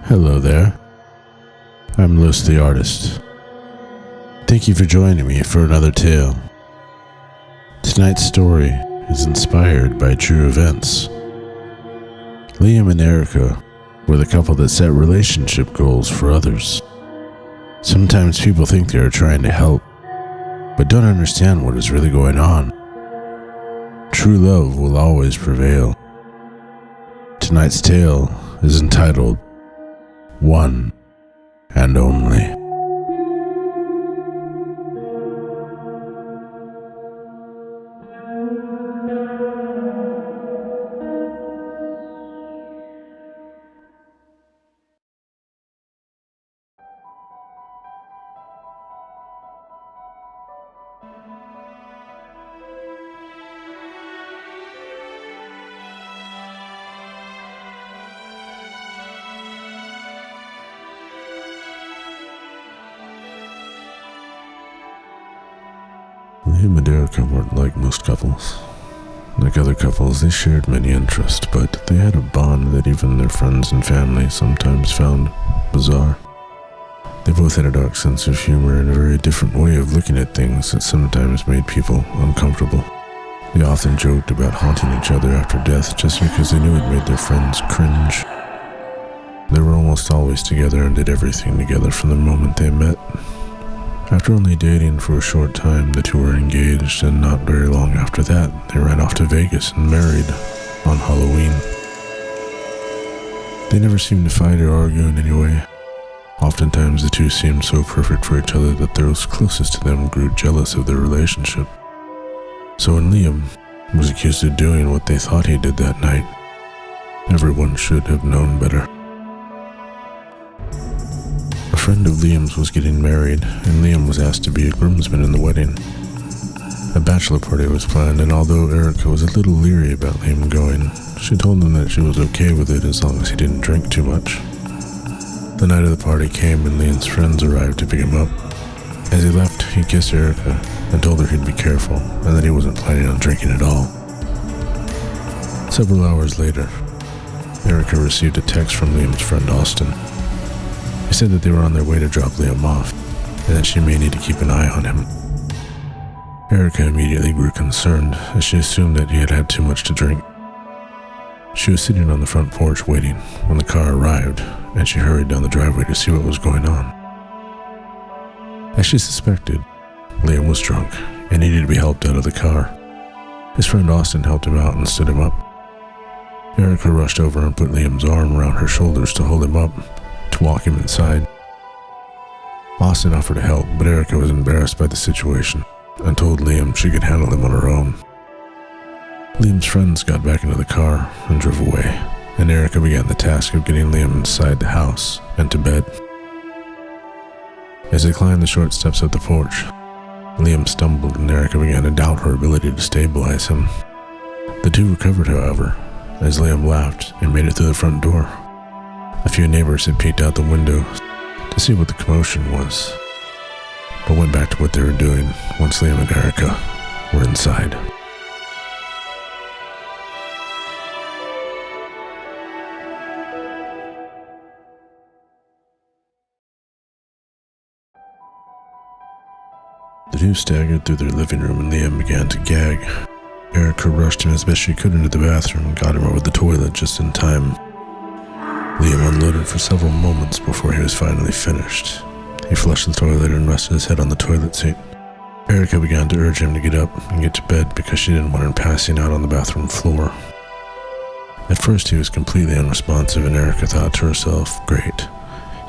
Hello there. I'm Louis the Artist. Thank you for joining me for another tale. Tonight's story is inspired by true events. Liam and Erica were the couple that set relationship goals for others. Sometimes people think they are trying to help, but don't understand what is really going on. True love will always prevail. Tonight's tale is entitled One and Only. Liam and Erica weren't like most couples. Like other couples, they shared many interests, but they had a bond that even their friends and family sometimes found bizarre. They both had a dark sense of humor and a very different way of looking at things that sometimes made people uncomfortable. They often joked about haunting each other after death just because they knew it made their friends cringe. They were almost always together and did everything together from the moment they met. After only dating for a short time, the two were engaged, and not very long after that, they ran off to Vegas and married on Halloween. They never seemed to fight or argue in any way. Oftentimes, the two seemed so perfect for each other that those closest to them grew jealous of their relationship. So when Liam was accused of doing what they thought he did that night, everyone should have known better. A friend of Liam's was getting married, and Liam was asked to be a groomsman in the wedding. A bachelor party was planned, and although Erica was a little leery about Liam going, she told him that she was okay with it as long as he didn't drink too much. The night of the party came, and Liam's friends arrived to pick him up. As he left, he kissed Erica and told her he'd be careful, and that he wasn't planning on drinking at all. Several hours later, Erica received a text from Liam's friend Austin. He said that they were on their way to drop Liam off, and that she may need to keep an eye on him. Erica immediately grew concerned, as she assumed that he had had too much to drink. She was sitting on the front porch waiting when the car arrived, and she hurried down the driveway to see what was going on. As she suspected, Liam was drunk and needed to be helped out of the car. His friend Austin helped him out and stood him up. Erica rushed over and put Liam's arm around her shoulders to hold him up, to walk him inside. Austin offered to help, but Erica was embarrassed by the situation and told Liam she could handle him on her own. Liam's friends got back into the car and drove away, and Erica began the task of getting Liam inside the house and to bed. As they climbed the short steps of the porch, Liam stumbled and Erica began to doubt her ability to stabilize him. The two recovered, however, as Liam laughed and made it through the front door. A few neighbors had peeked out the window to see what the commotion was, but went back to what they were doing once Liam and Erica were inside. The two staggered through their living room and Liam began to gag. Erica rushed him as best she could into the bathroom and got him over the toilet just in time. Liam unloaded for several moments before he was finally finished. He flushed the toilet and rested his head on the toilet seat. Erica began to urge him to get up and get to bed because she didn't want him passing out on the bathroom floor. At first he was completely unresponsive, and Erica thought to herself, great,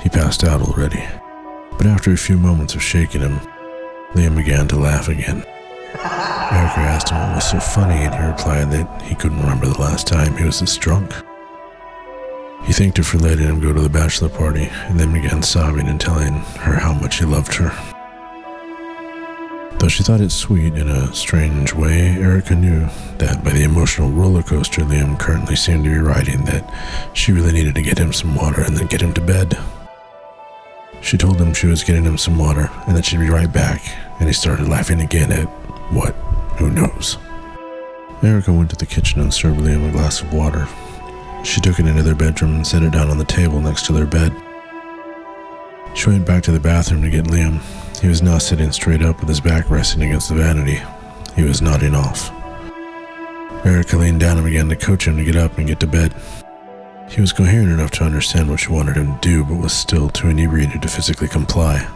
he passed out already. But after a few moments of shaking him, Liam began to laugh again. Erica asked him what was so funny, and he replied that he couldn't remember the last time he was this drunk. He thanked her for letting him go to the bachelor party, and then began sobbing and telling her how much he loved her. Though she thought it sweet in a strange way, Erica knew that by the emotional roller coaster Liam currently seemed to be riding, that she really needed to get him some water and then get him to bed. She told him she was getting him some water and that she'd be right back, and he started laughing again at what? Who knows? Erica went to the kitchen and served Liam a glass of water. She took it into their bedroom and set it down on the table next to their bed. She went back to the bathroom to get Liam. He was now sitting straight up with his back resting against the vanity. He was nodding off. Erica leaned down and began to coach him to get up and get to bed. He was coherent enough to understand what she wanted him to do, but was still too inebriated to physically comply.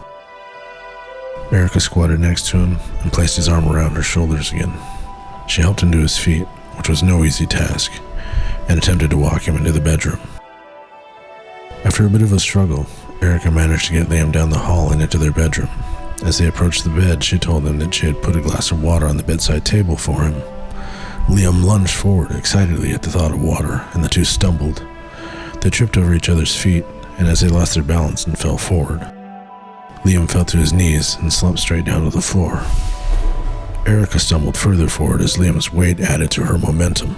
Erica squatted next to him and placed his arm around her shoulders again. She helped him to his feet, which was no easy task, and attempted to walk him into the bedroom. After a bit of a struggle, Erica managed to get Liam down the hall and into their bedroom. As they approached the bed, she told them that she had put a glass of water on the bedside table for him. Liam lunged forward excitedly at the thought of water, and the two stumbled. They tripped over each other's feet, and as they lost their balance and fell forward, Liam fell to his knees and slumped straight down to the floor. Erica stumbled further forward as Liam's weight added to her momentum.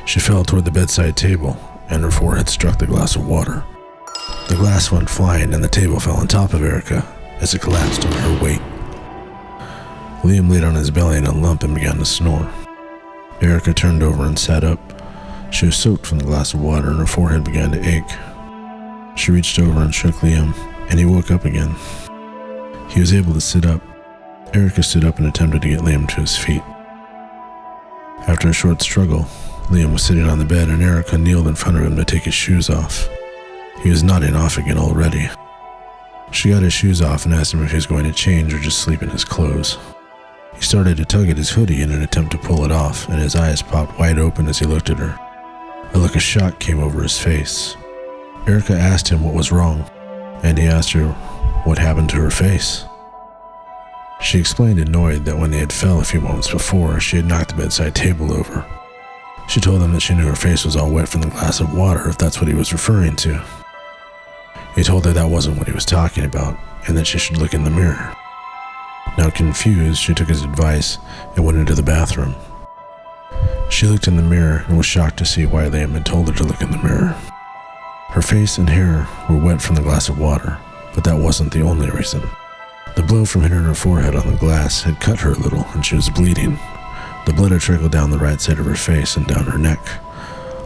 She fell toward the bedside table, and her forehead struck the glass of water. The glass went flying, and the table fell on top of Erica as it collapsed under her weight. Liam laid on his belly in a lump and began to snore. Erica turned over and sat up. She was soaked from the glass of water, and her forehead began to ache. She reached over and shook Liam, and he woke up again. He was able to sit up. Erica stood up and attempted to get Liam to his feet. After a short struggle, Liam was sitting on the bed, and Erica kneeled in front of him to take his shoes off. He was nodding off again already. She got his shoes off and asked him if he was going to change or just sleep in his clothes. He started to tug at his hoodie in an attempt to pull it off, and his eyes popped wide open as he looked at her. A look of shock came over his face. Erica asked him what was wrong, and he asked her what happened to her face. She explained, annoyed, that when they had fell a few moments before, she had knocked the bedside table over. She told him that she knew her face was all wet from the glass of water, if that's what he was referring to. He told her that wasn't what he was talking about, and that she should look in the mirror. Now confused, she took his advice and went into the bathroom. She looked in the mirror and was shocked to see why Liam had told her to look in the mirror. Her face and hair were wet from the glass of water, but that wasn't the only reason. The blow from hitting her forehead on the glass had cut her a little, and she was bleeding. The blood had trickled down the right side of her face and down her neck.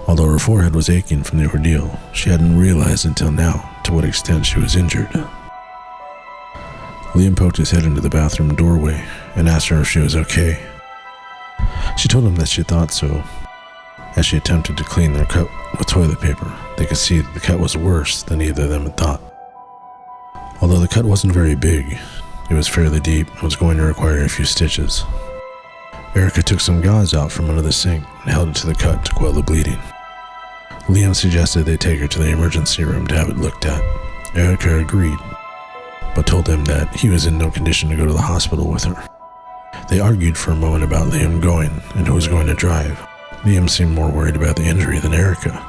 Although her forehead was aching from the ordeal, she hadn't realized until now to what extent she was injured. Liam poked his head into the bathroom doorway and asked her if she was okay. She told him that she thought so. As she attempted to clean their cut with toilet paper, they could see that the cut was worse than either of them had thought. Although the cut wasn't very big, it was fairly deep and was going to require a few stitches. Erica took some gauze out from under the sink and held it to the cut to quell the bleeding. Liam suggested they take her to the emergency room to have it looked at. Erica agreed, but told him that he was in no condition to go to the hospital with her. They argued for a moment about Liam going and who was going to drive. Liam seemed more worried about the injury than Erica,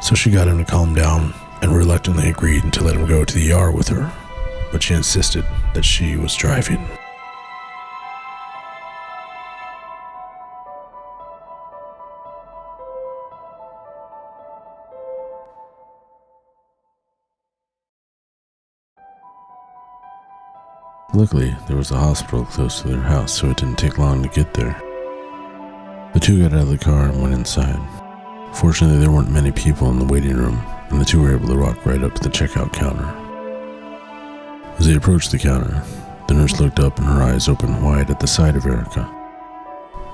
so she got him to calm down and reluctantly agreed to let him go to the ER with her, but she insisted that she was driving. Luckily, there was a hospital close to their house, so it didn't take long to get there. The two got out of the car and went inside. Fortunately, there weren't many people in the waiting room, and the two were able to walk right up to the checkout counter. As they approached the counter, the nurse looked up and her eyes opened wide at the sight of Erica.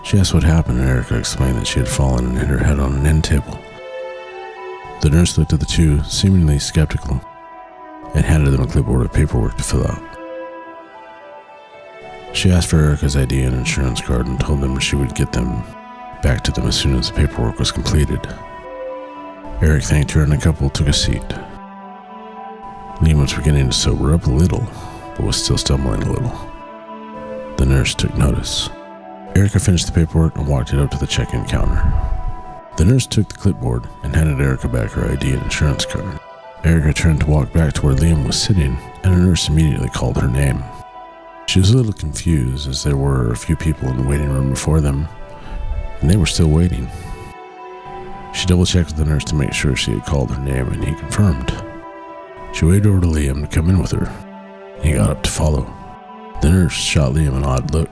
She asked what happened, and Erica explained that she had fallen and hit her head on an end table. The nurse looked at the two, seemingly skeptical, and handed them a clipboard of paperwork to fill out. She asked for Erica's ID and insurance card and told them she would get them back to them as soon as the paperwork was completed. Eric thanked her and the couple took a seat. Liam was beginning to sober up a little, but was still stumbling a little. The nurse took notice. Erica finished the paperwork and walked it up to the check-in counter. The nurse took the clipboard and handed Erica back her ID and insurance card. Erica turned to walk back to where Liam was sitting, and the nurse immediately called her name. She was a little confused as there were a few people in the waiting room before them, and they were still waiting. She double-checked with the nurse to make sure she had called her name, and he confirmed. She waved over to Liam to come in with her, and he got up to follow. The nurse shot Liam an odd look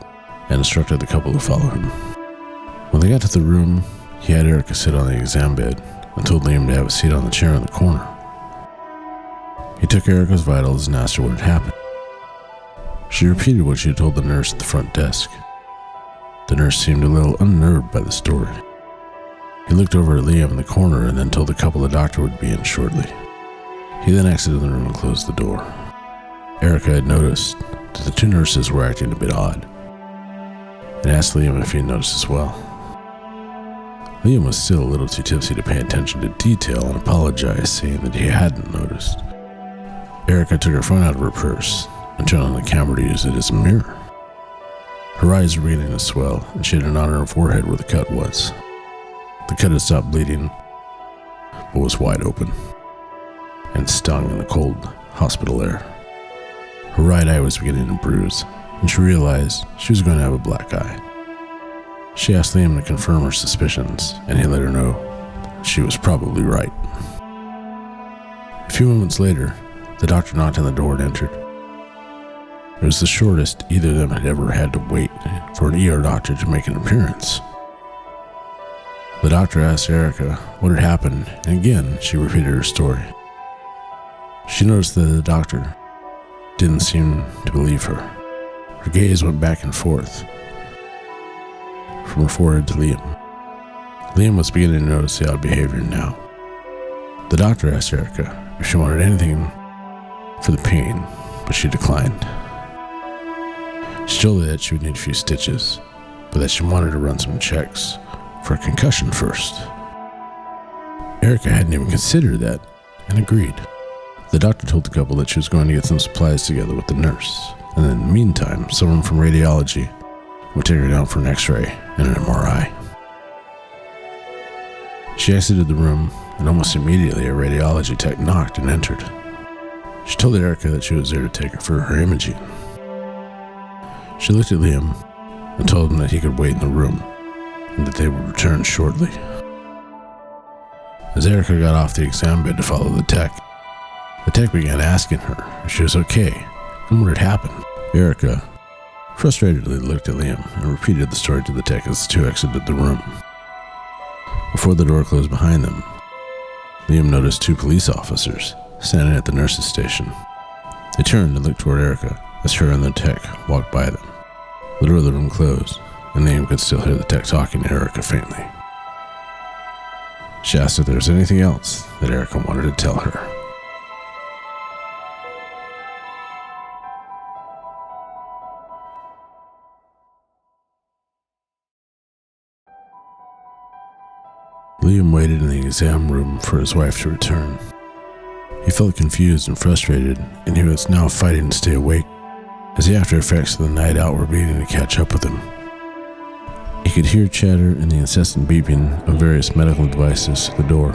and instructed the couple to follow him. When they got to the room, he had Erica sit on the exam bed and told Liam to have a seat on the chair in the corner. He took Erica's vitals and asked her what had happened. She repeated what she had told the nurse at the front desk. The nurse seemed a little unnerved by the story. He looked over at Liam in the corner and then told the couple the doctor would be in shortly. He then exited the room and closed the door. Erica had noticed that the two nurses were acting a bit odd, and asked Liam if he had noticed as well. Liam was still a little too tipsy to pay attention to detail and apologized, saying that he hadn't noticed. Erica took her phone out of her purse and turned on the camera to use it as a mirror. Her eyes were beginning to swell, and she had a knot on her forehead where the cut was. The cut had stopped bleeding, but was wide open, and stung in the cold hospital air. Her right eye was beginning to bruise, and she realized she was going to have a black eye. She asked Liam to confirm her suspicions, and he let her know she was probably right. A few moments later, the doctor knocked on the door and entered. It was the shortest either of them had ever had to wait for an ER doctor to make an appearance. The doctor asked Erica what had happened, and again she repeated her story. She noticed that the doctor didn't seem to believe her. Her gaze went back and forth from her forehead to Liam. Liam was beginning to notice the odd behavior now. The doctor asked Erica if she wanted anything for the pain, but she declined. She told her that she would need a few stitches, but that she wanted to run some checks for a concussion first. Erica hadn't even considered that and agreed. The doctor told the couple that she was going to get some supplies together with the nurse, and in the meantime, someone from radiology would take her down for an x-ray and an MRI. She exited the room, and almost immediately a radiology tech knocked and entered. She told Erica that she was there to take her for her imaging. She looked at Liam and told him that he could wait in the room and that they would return shortly. As Erica got off the exam bed to follow the tech began asking her if she was okay and what had happened. Erica frustratedly looked at Liam and repeated the story to the tech as the two exited the room. Before the door closed behind them, Liam noticed two police officers standing at the nurse's station. They turned and looked toward Erica as her and the tech walked by them. The door of the room closed, and Liam could still hear the tech talking to Erica faintly. She asked if there was anything else that Erica wanted to tell her. Liam waited in the exam room for his wife to return. He felt confused and frustrated, and he was now fighting to stay awake, as the after effects of the night out were beginning to catch up with him. He could hear chatter and the incessant beeping of various medical devices at the door,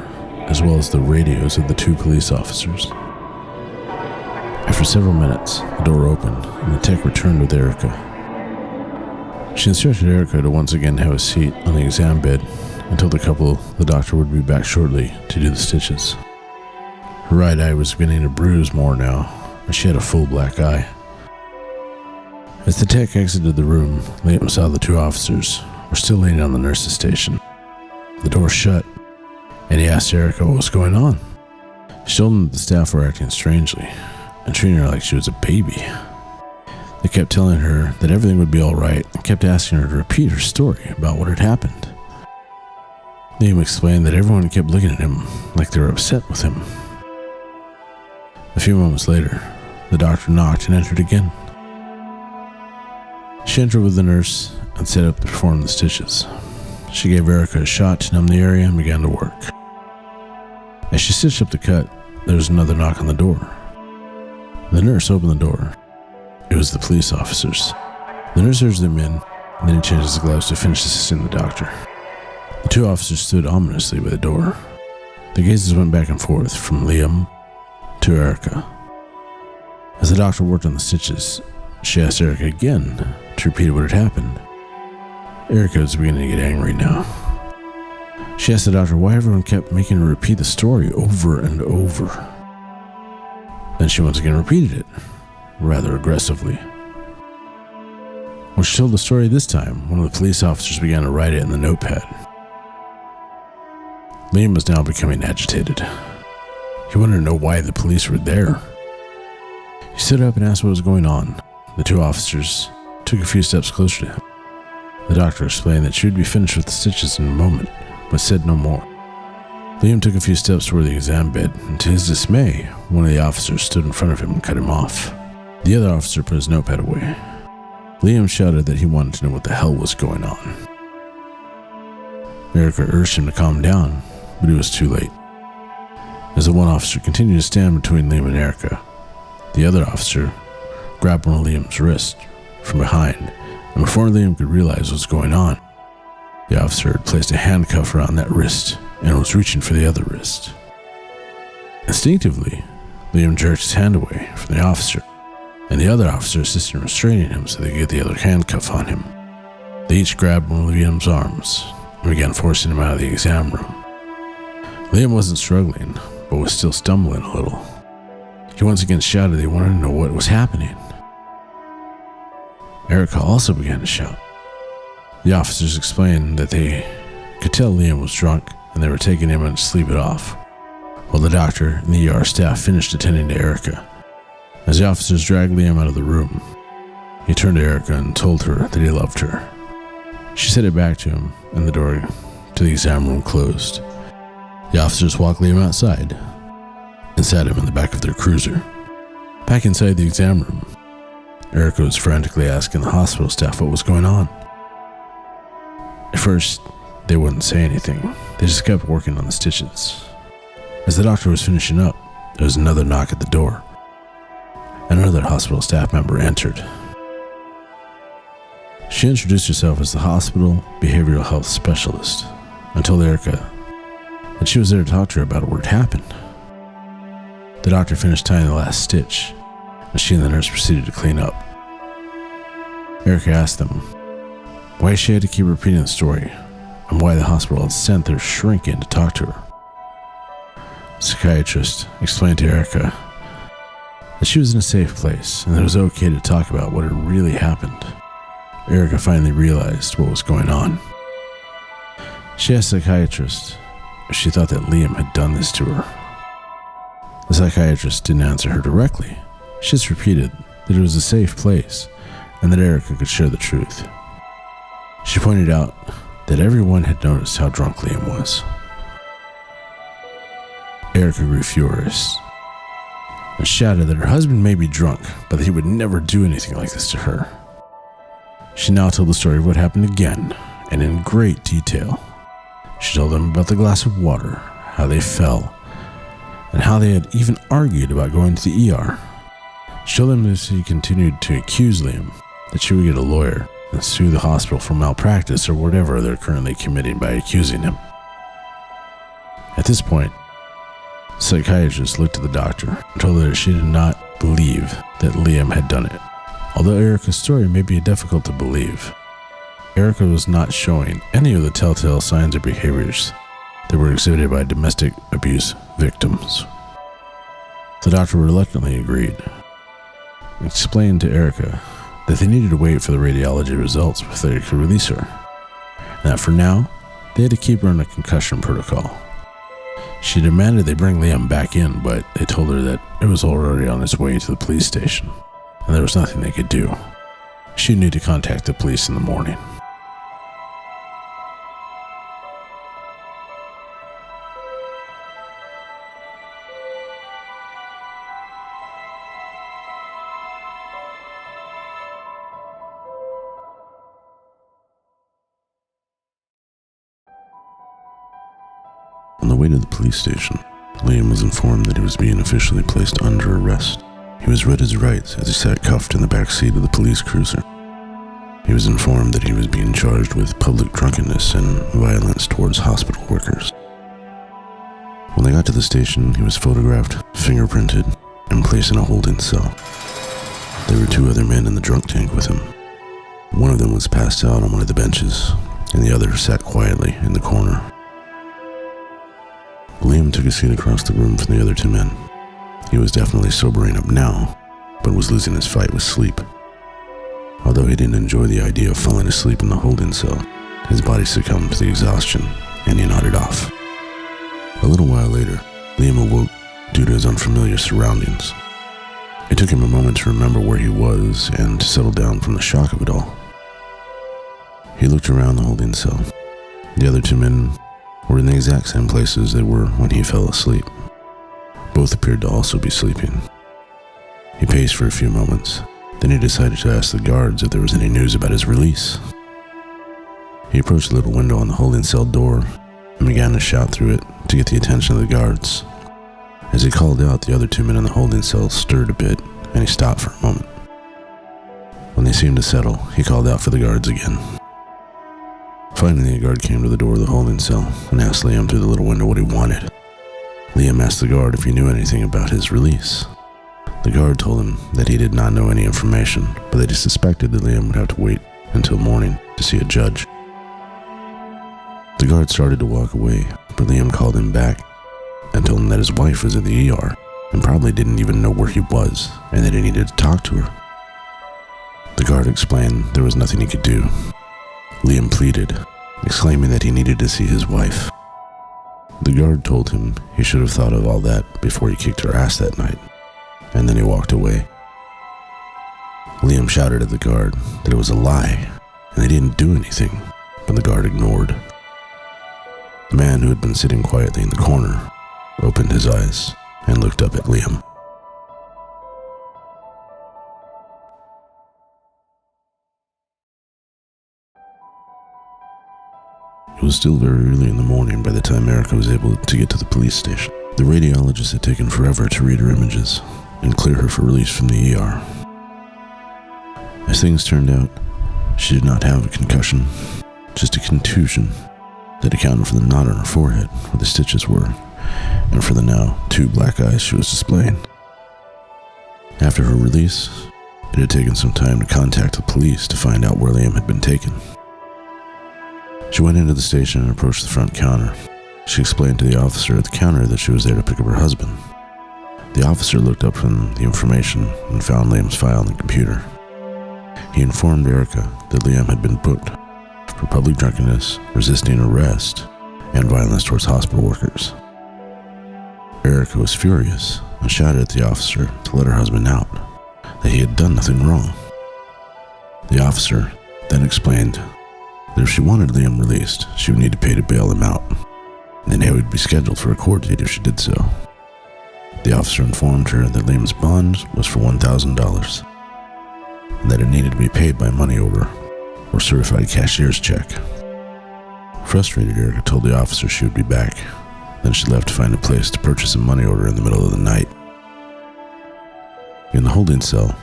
as well as the radios of the two police officers. After several minutes, the door opened, and the tech returned with Erica. She instructed Erica to once again have a seat on the exam bed and told the doctor would be back shortly to do the stitches. Her right eye was beginning to bruise more now, and she had a full black eye. As the tech exited the room, Liam saw the two officers were still laying on the nurse's station. The door shut, and he asked Erica what was going on. She told him that the staff were acting strangely and treating her like she was a baby. They kept telling her that everything would be all right and kept asking her to repeat her story about what had happened. Liam explained that everyone kept looking at him like they were upset with him. A few moments later, the doctor knocked and entered again. She entered with the nurse and set up to perform the stitches. She gave Erica a shot to numb the area and began to work. As she stitched up the cut, there was another knock on the door. The nurse opened the door. It was the police officers. The nurse urged them in, and then he changed his gloves to finish assisting the doctor. The two officers stood ominously by the door. The gazes went back and forth from Liam to Erica. As the doctor worked on the stitches, she asked Erica again to repeat what had happened. Erica was beginning to get angry now. She asked the doctor why everyone kept making her repeat the story over and over. Then she once again repeated it, rather aggressively. When she told the story this time, one of the police officers began to write it in the notepad. Liam was now becoming agitated. He wanted to know why the police were there. He stood up and asked what was going on. The two officers took a few steps closer to him. The doctor explained that she would be finished with the stitches in a moment, but said no more. Liam took a few steps toward the exam bed, and to his dismay, one of the officers stood in front of him and cut him off. The other officer put his notepad away. Liam shouted that he wanted to know what the hell was going on. Erica urged him to calm down, but it was too late. As the one officer continued to stand between Liam and Erica, the other officer grabbed one of Liam's wrists from behind, and before Liam could realize what was going on, the officer had placed a handcuff around that wrist and was reaching for the other wrist. Instinctively, Liam jerked his hand away from the officer, and the other officer assisted in restraining him so they could get the other handcuff on him. They each grabbed one of Liam's arms and began forcing him out of the exam room. Liam wasn't struggling, but was still stumbling a little. He once again shouted he wanted to know what was happening. Erica also began to shout. The officers explained that they could tell Liam was drunk and they were taking him in to sleep it off, while the doctor and the ER staff finished attending to Erica. As the officers dragged Liam out of the room, he turned to Erica and told her that he loved her. She said it back to him, and the door to the exam room closed. The officers walked Liam outside and sat him in the back of their cruiser. Back inside the exam room, Erica was frantically asking the hospital staff what was going on. At first, they wouldn't say anything. They just kept working on the stitches. As the doctor was finishing up, there was another knock at the door. Another hospital staff member entered. She introduced herself as the hospital behavioral health specialist and told Erica that she was there to talk to her about what had happened. The doctor finished tying the last stitch, and she and the nurse proceeded to clean up. Erica asked them why she had to keep repeating the story and why the hospital had sent their shrink in to talk to her. The psychiatrist explained to Erica that she was in a safe place and that it was okay to talk about what had really happened. Erica finally realized what was going on. She asked the psychiatrist if she thought that Liam had done this to her. The psychiatrist didn't answer her directly. She just repeated that it was a safe place and that Erica could share the truth. She pointed out that everyone had noticed how drunk Liam was. Erica grew furious and shouted that her husband may be drunk, but that he would never do anything like this to her. She now told the story of what happened again, and in great detail. She told them about the glass of water, how they fell, and how they had even argued about going to the ER. She told them that if she continued to accuse Liam, that she would get a lawyer and sue the hospital for malpractice or whatever they're currently committing by accusing him. At this point, the psychiatrist looked at the doctor and told her that she did not believe that Liam had done it. Although Erica's story may be difficult to believe, Erica was not showing any of the telltale signs or behaviors that were exhibited by domestic abuse victims. The doctor reluctantly agreed and explained to Erica that they needed to wait for the radiology results before they could release her, and that for now, they had to keep her in a concussion protocol. She demanded they bring Liam back in, but they told her that it was already on its way to the police station, and there was nothing they could do. She'd need to contact the police in the morning. On the way to the police station, Liam was informed that he was being officially placed under arrest. He was read his rights as he sat cuffed in the back seat of the police cruiser. He was informed that he was being charged with public drunkenness and violence towards hospital workers. When they got to the station, he was photographed, fingerprinted, and placed in a holding cell. There were two other men in the drunk tank with him. One of them was passed out on one of the benches, and the other sat quietly in the corner. Liam took a seat across the room from the other two men. He was definitely sobering up now, but was losing his fight with sleep. Although he didn't enjoy the idea of falling asleep in the holding cell, his body succumbed to the exhaustion, and he nodded off. A little while later, Liam awoke due to his unfamiliar surroundings. It took him a moment to remember where he was and to settle down from the shock of it all. He looked around the holding cell. The other two men were in the exact same places they were when he fell asleep. Both appeared to also be sleeping. He paced for a few moments, then he decided to ask the guards if there was any news about his release. He approached the little window on the holding cell door and began to shout through it to get the attention of the guards. As he called out, the other two men in the holding cell stirred a bit, and he stopped for a moment. When they seemed to settle, he called out for the guards again. Finally, a guard came to the door of the holding cell and asked Liam through the little window what he wanted. Liam asked the guard if he knew anything about his release. The guard told him that he did not know any information, but that he suspected that Liam would have to wait until morning to see a judge. The guard started to walk away, but Liam called him back and told him that his wife was in the ER and probably didn't even know where he was and that he needed to talk to her. The guard explained there was nothing he could do. Liam pleaded, exclaiming that he needed to see his wife. The guard told him he should have thought of all that before he kicked her ass that night, and then he walked away. Liam shouted at the guard that it was a lie and they didn't do anything, but the guard ignored. The man who had been sitting quietly in the corner opened his eyes and looked up at Liam. It was still very early in the morning by the time Erica was able to get to the police station. The radiologist had taken forever to read her images and clear her for release from the ER. As things turned out, she did not have a concussion, just a contusion that accounted for the knot on her forehead where the stitches were, and for the now 2 black eyes she was displaying. After her release, it had taken some time to contact the police to find out where Liam had been taken. She went into the station and approached the front counter. She explained to the officer at the counter that she was there to pick up her husband. The officer looked up from the information and found Liam's file on the computer. He informed Erica that Liam had been booked for public drunkenness, resisting arrest, and violence towards hospital workers. Erica was furious and shouted at the officer to let her husband out, that he had done nothing wrong. The officer then explained that if she wanted Liam released, she would need to pay to bail him out, and then he would be scheduled for a court date if she did so. The officer informed her that Liam's bond was for $1,000, and that it needed to be paid by money order or certified cashier's check. Frustrated, Erica told the officer she would be back. Then she left to find a place to purchase a money order in the middle of the night. In the holding cell,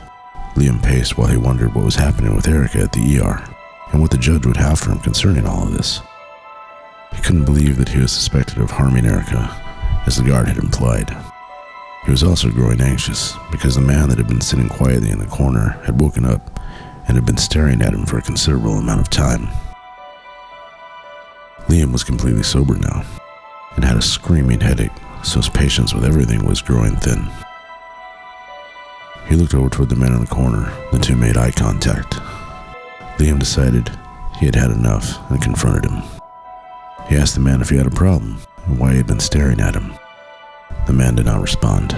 Liam paced while he wondered what was happening with Erica at the ER and what the judge would have for him concerning all of this. He couldn't believe that he was suspected of harming Erica, as the guard had implied. He was also growing anxious because the man that had been sitting quietly in the corner had woken up and had been staring at him for a considerable amount of time. Liam was completely sober now and had a screaming headache, so his patience with everything was growing thin. He looked over toward the man in the corner. The two made eye contact. Liam decided he had had enough and confronted him. He asked the man if he had a problem and why he had been staring at him. The man did not respond.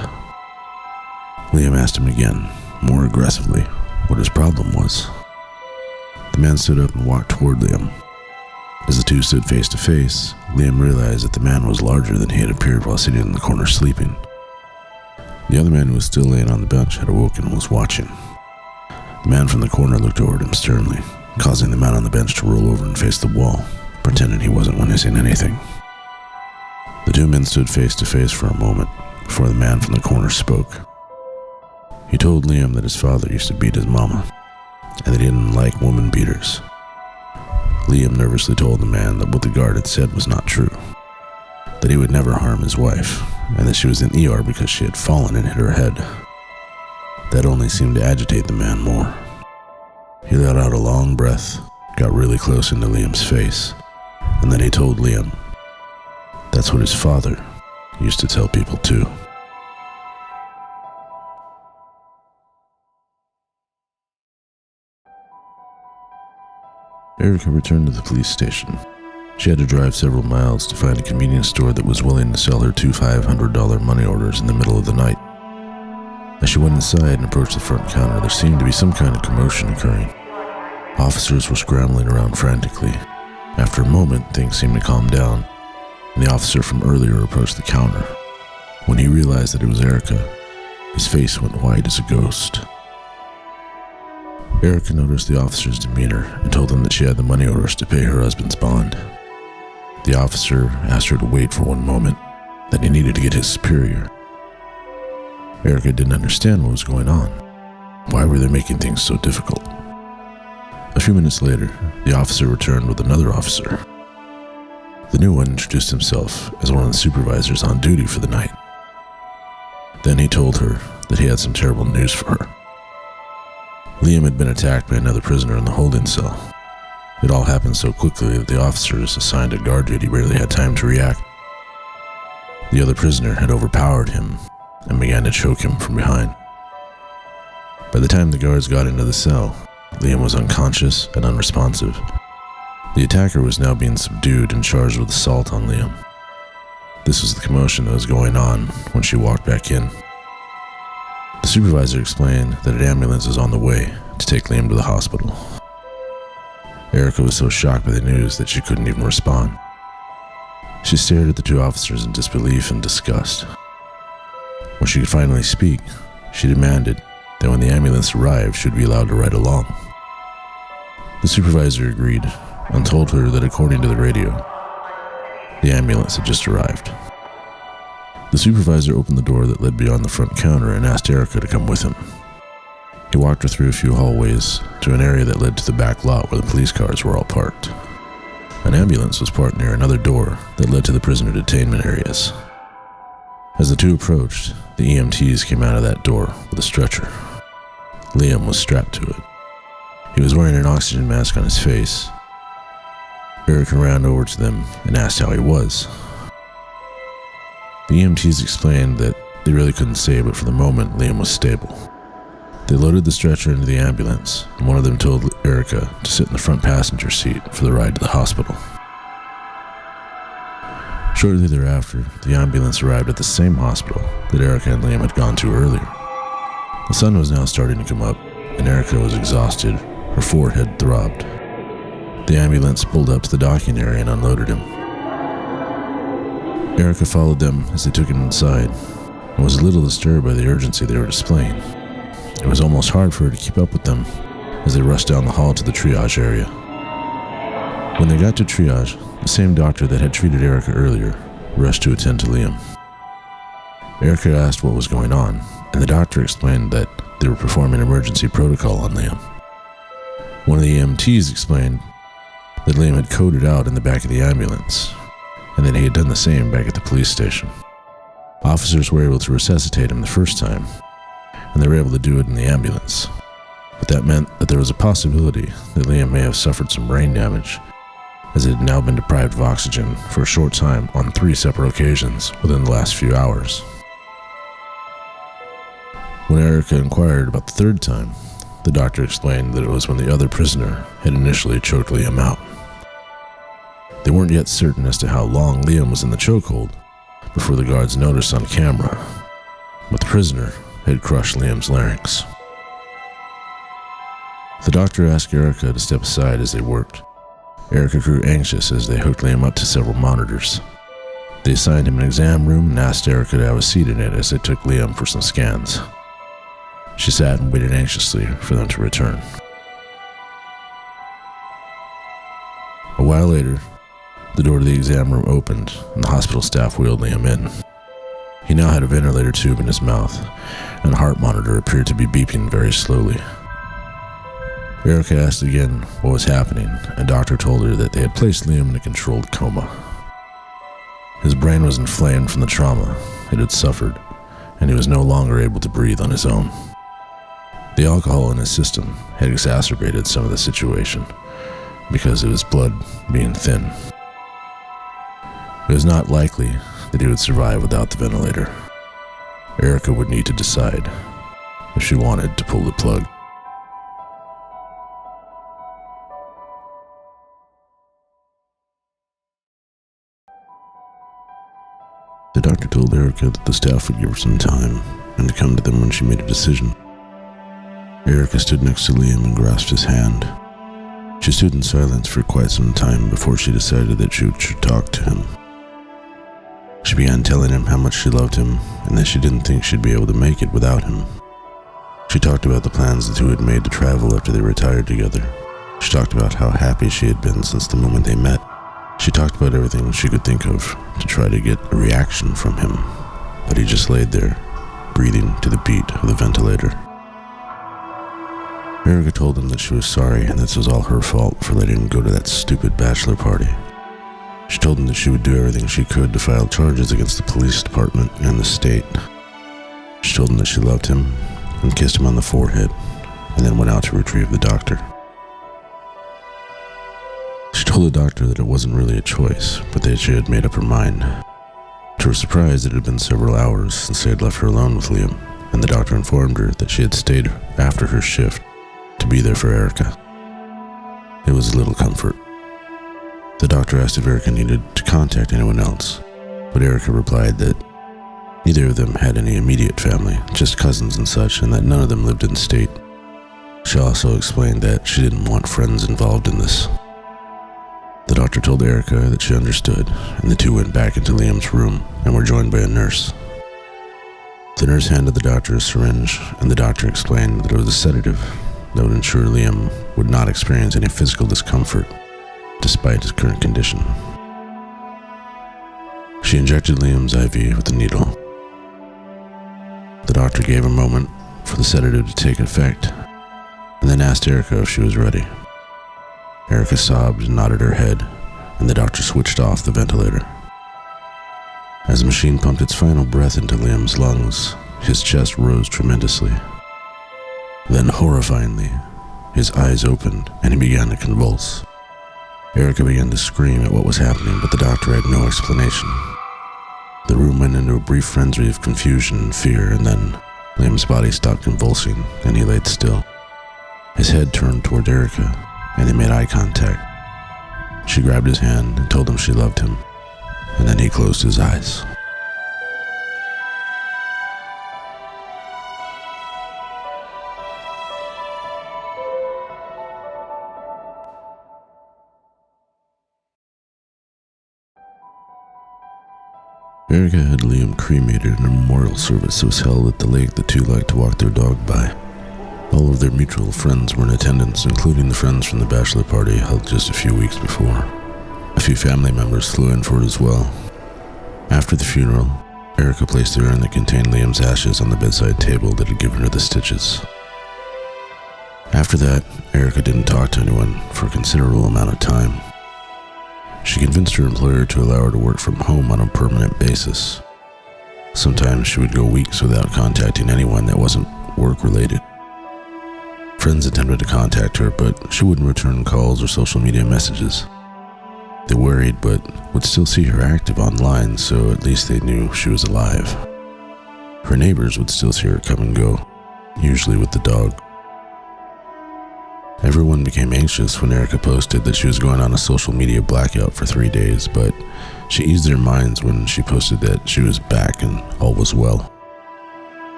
Liam asked him again, more aggressively, what his problem was. The man stood up and walked toward Liam. As the two stood face to face, Liam realized that the man was larger than he had appeared while sitting in the corner sleeping. The other man who was still laying on the bench had awoken and was watching. The man from the corner looked over at him sternly, causing the man on the bench to roll over and face the wall, pretending he wasn't witnessing anything. The two men stood face to face for a moment before the man from the corner spoke. He told Liam that his father used to beat his mama, and that he didn't like woman beaters. Liam nervously told the man that what the guard had said was not true, that he would never harm his wife, and that she was in ER because she had fallen and hit her head. That only seemed to agitate the man more. He let out a long breath, got really close into Liam's face, and then he told Liam that's what his father used to tell people too. Erica returned to the police station. She had to drive several miles to find a convenience store that was willing to sell her two $500 money orders in the middle of the night. As she went inside and approached the front counter, there seemed to be some kind of commotion occurring. Officers were scrambling around frantically. After a moment, things seemed to calm down, and the officer from earlier approached the counter. When he realized that it was Erica, his face went white as a ghost. Erica noticed the officer's demeanor and told him that she had the money orders to pay her husband's bond. The officer asked her to wait for one moment, that he needed to get his superior. Erica didn't understand what was going on. Why were they making things so difficult? A few minutes later, the officer returned with another officer. The new one introduced himself as one of the supervisors on duty for the night. Then he told her that he had some terrible news for her. Liam had been attacked by another prisoner in the holding cell. It all happened so quickly that the officers assigned to guard duty barely had time to react. The other prisoner had overpowered him and began to choke him from behind. By the time the guards got into the cell, Liam was unconscious and unresponsive. The attacker was now being subdued and charged with assault on Liam. This was the commotion that was going on when she walked back in. The supervisor explained that an ambulance was on the way to take Liam to the hospital. Erica was so shocked by the news that she couldn't even respond. She stared at the two officers in disbelief and disgust. When she could finally speak, she demanded that when the ambulance arrived, she would be allowed to ride along. The supervisor agreed and told her that according to the radio, the ambulance had just arrived. The supervisor opened the door that led beyond the front counter and asked Erica to come with him. He walked her through a few hallways to an area that led to the back lot where the police cars were all parked. An ambulance was parked near another door that led to the prisoner detainment areas. As the two approached, the EMTs came out of that door with a stretcher. Liam was strapped to it. He was wearing an oxygen mask on his face. Erica ran over to them and asked how he was. The EMTs explained that they really couldn't say, but for the moment, Liam was stable. They loaded the stretcher into the ambulance, and one of them told Erica to sit in the front passenger seat for the ride to the hospital. Shortly thereafter, the ambulance arrived at the same hospital that Erica and Liam had gone to earlier. The sun was now starting to come up, and Erica was exhausted. Her forehead throbbed. The ambulance pulled up to the docking area and unloaded him. Erica followed them as they took him inside, and was a little disturbed by the urgency they were displaying. It was almost hard for her to keep up with them as they rushed down the hall to the triage area. When they got to triage, the same doctor that had treated Erica earlier rushed to attend to Liam. Erica asked what was going on, and the doctor explained that they were performing emergency protocol on Liam. One of the EMTs explained that Liam had coded out in the back of the ambulance, and that he had done the same back at the police station. Officers were able to resuscitate him the first time, and they were able to do it in the ambulance. But that meant that there was a possibility that Liam may have suffered some brain damage, as it had now been deprived of oxygen for a short time on 3 separate occasions within the last few hours. When Erica inquired about the third time, the doctor explained that it was when the other prisoner had initially choked Liam out. They weren't yet certain as to how long Liam was in the chokehold before the guards noticed on camera, but the prisoner had crushed Liam's larynx. The doctor asked Erica to step aside as they worked. Erica grew anxious as they hooked Liam up to several monitors. They assigned him an exam room and asked Erica to have a seat in it as they took Liam for some scans. She sat and waited anxiously for them to return. A while later, the door to the exam room opened and the hospital staff wheeled Liam in. He now had a ventilator tube in his mouth, and a heart monitor appeared to be beeping very slowly. Erica asked again what was happening, and a doctor told her that they had placed Liam in a controlled coma. His brain was inflamed from the trauma it had suffered, and he was no longer able to breathe on his own. The alcohol in his system had exacerbated some of the situation because of his blood being thin. It was not likely that he would survive without the ventilator. Erica would need to decide if she wanted to pull the plug. The doctor told Erica that the staff would give her some time and to come to them when she made a decision. Erica stood next to Liam and grasped his hand. She stood in silence for quite some time before she decided that she should talk to him. She began telling him how much she loved him and that she didn't think she'd be able to make it without him. She talked about the plans the two had made to travel after they retired together. She talked about how happy she had been since the moment they met. She talked about everything she could think of to try to get a reaction from him, but he just laid there, breathing to the beat of the ventilator. Erica told him that she was sorry and this was all her fault for letting him go to that stupid bachelor party. She told him that she would do everything she could to file charges against the police department and the state. She told him that she loved him and kissed him on the forehead, and then went out to retrieve the doctor. She told the doctor that it wasn't really a choice, but that she had made up her mind. To her surprise, it had been several hours since they had left her alone with Liam, and the doctor informed her that she had stayed after her shift to be there for Erica. It was a little comfort. The doctor asked if Erica needed to contact anyone else, but Erica replied that neither of them had any immediate family, just cousins and such, and that none of them lived in state. She also explained that she didn't want friends involved in this. The doctor told Erica that she understood, and the two went back into Liam's room and were joined by a nurse. The nurse handed the doctor a syringe, and the doctor explained that it was a sedative that would ensure Liam would not experience any physical discomfort despite his current condition. She injected Liam's IV with a needle. The doctor gave a moment for the sedative to take effect, and then asked Erica if she was ready. Erica sobbed and nodded her head, and the doctor switched off the ventilator. As the machine pumped its final breath into Liam's lungs, his chest rose tremendously. Then, horrifyingly, his eyes opened and he began to convulse. Erica began to scream at what was happening, but the doctor had no explanation. The room went into a brief frenzy of confusion and fear, and then Liam's body stopped convulsing and he laid still. His head turned toward Erica, and they made eye contact. She grabbed his hand and told him she loved him, and then he closed his eyes. Erica had Liam cremated in a memorial service that was held at the lake the two liked to walk their dog by. All of their mutual friends were in attendance, including the friends from the bachelor party held just a few weeks before. A few family members flew in for it as well. After the funeral, Erica placed the urn that contained Liam's ashes on the bedside table that had given her the stitches. After that, Erica didn't talk to anyone for a considerable amount of time. She convinced her employer to allow her to work from home on a permanent basis. Sometimes she would go weeks without contacting anyone that wasn't work-related. Friends attempted to contact her, but she wouldn't return calls or social media messages. They worried, but would still see her active online, so at least they knew she was alive. Her neighbors would still see her come and go, usually with the dog. Everyone became anxious when Erica posted that she was going on a social media blackout for 3 days, but she eased their minds when she posted that she was back and all was well.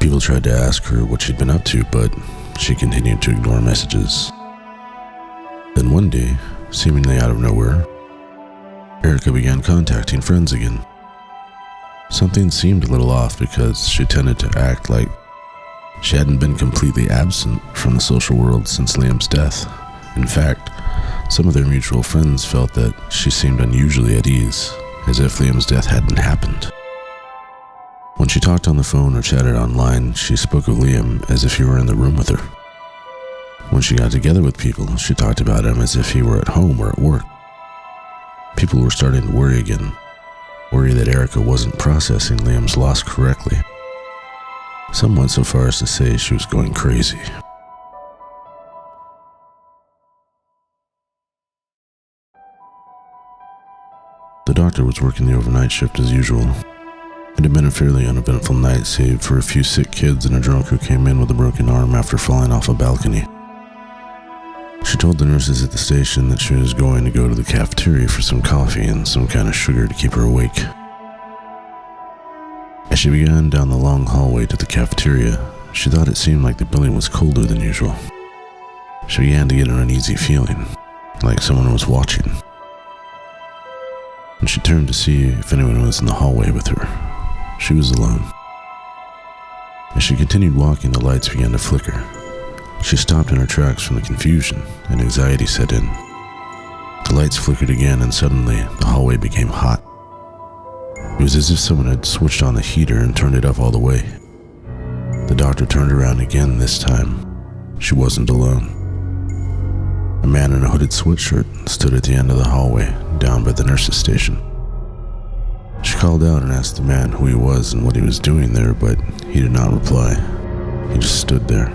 People tried to ask her what she'd been up to, but she continued to ignore messages. Then one day, seemingly out of nowhere, Erica began contacting friends again. Something seemed a little off because she tended to act like she hadn't been completely absent from the social world since Liam's death. In fact, some of their mutual friends felt that she seemed unusually at ease, as if Liam's death hadn't happened. When she talked on the phone or chatted online, she spoke of Liam as if he were in the room with her. When she got together with people, she talked about him as if he were at home or at work. People were starting to worry again, worry that Erica wasn't processing Liam's loss correctly. Some went so far as to say she was going crazy. The doctor was working the overnight shift as usual. It had been a fairly uneventful night, save for a few sick kids and a drunk who came in with a broken arm after falling off a balcony. She told the nurses at the station that she was going to go to the cafeteria for some coffee and some kind of sugar to keep her awake. As she began down the long hallway to the cafeteria, she thought it seemed like the building was colder than usual. She began to get an uneasy feeling, like someone was watching. When she turned to see if anyone was in the hallway with her, she was alone. As she continued walking, the lights began to flicker. She stopped in her tracks from the confusion, and anxiety set in. The lights flickered again, and suddenly the hallway became hot. It was as if someone had switched on the heater and turned it up all the way. The doctor turned around again this time. She wasn't alone. A man in a hooded sweatshirt stood at the end of the hallway, down by the nurse's station. She called out and asked the man who he was and what he was doing there, but he did not reply. He just stood there.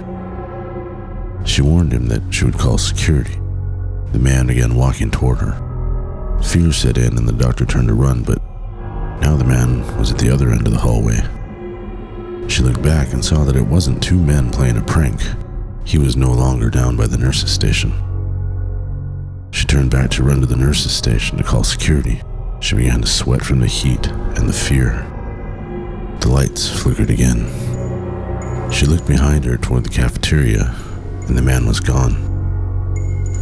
She warned him that she would call security. The man began walking toward her. Fear set in and the doctor turned to run, but now the man was at the other end of the hallway. She looked back and saw that it wasn't two men playing a prank. He was no longer down by the nurse's station. She turned back to run to the nurse's station to call security. She began to sweat from the heat and the fear. The lights flickered again. She looked behind her toward the cafeteria, and the man was gone.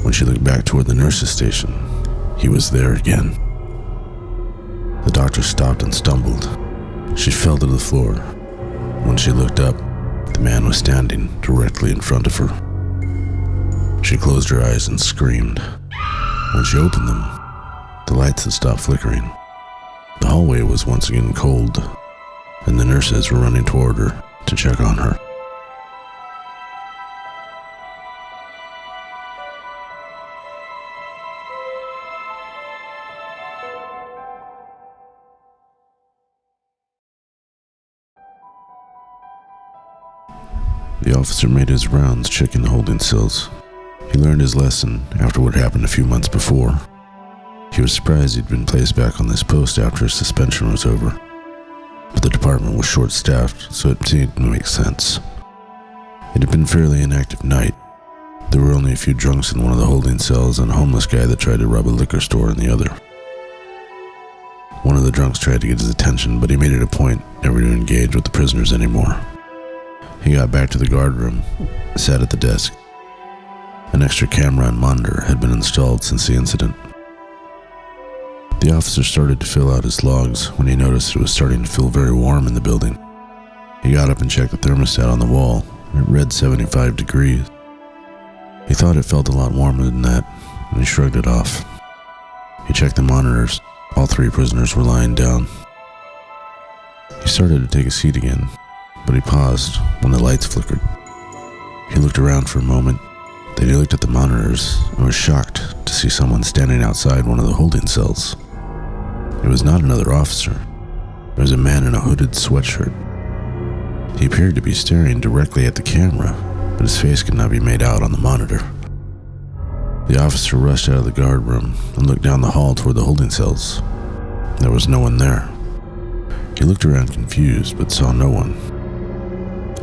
When she looked back toward the nurse's station, he was there again. The doctor stopped and stumbled. She fell to the floor. When she looked up, the man was standing directly in front of her. She closed her eyes and screamed. When she opened them, the lights had stopped flickering. The hallway was once again cold, and the nurses were running toward her to check on her. The officer made his rounds checking the holding cells. He learned his lesson after what happened a few months before. He was surprised he'd been placed back on this post after his suspension was over. But the department was short-staffed, so it seemed to make sense. It had been a fairly inactive night. There were only a few drunks in one of the holding cells and a homeless guy that tried to rob a liquor store in the other. One of the drunks tried to get his attention, but he made it a point never to engage with the prisoners anymore. He got back to the guard room, sat at the desk. An extra camera and monitor had been installed since the incident. The officer started to fill out his logs when he noticed it was starting to feel very warm in the building. He got up and checked the thermostat on the wall. It read 75 degrees. He thought it felt a lot warmer than that, and he shrugged it off. He checked the monitors. All three prisoners were lying down. He started to take a seat again, but he paused when the lights flickered. He looked around for a moment, then he looked at the monitors and was shocked to see someone standing outside one of the holding cells. It was not another officer. It was a man in a hooded sweatshirt. He appeared to be staring directly at the camera, but his face could not be made out on the monitor. The officer rushed out of the guard room and looked down the hall toward the holding cells. There was no one there. He looked around confused, but saw no one.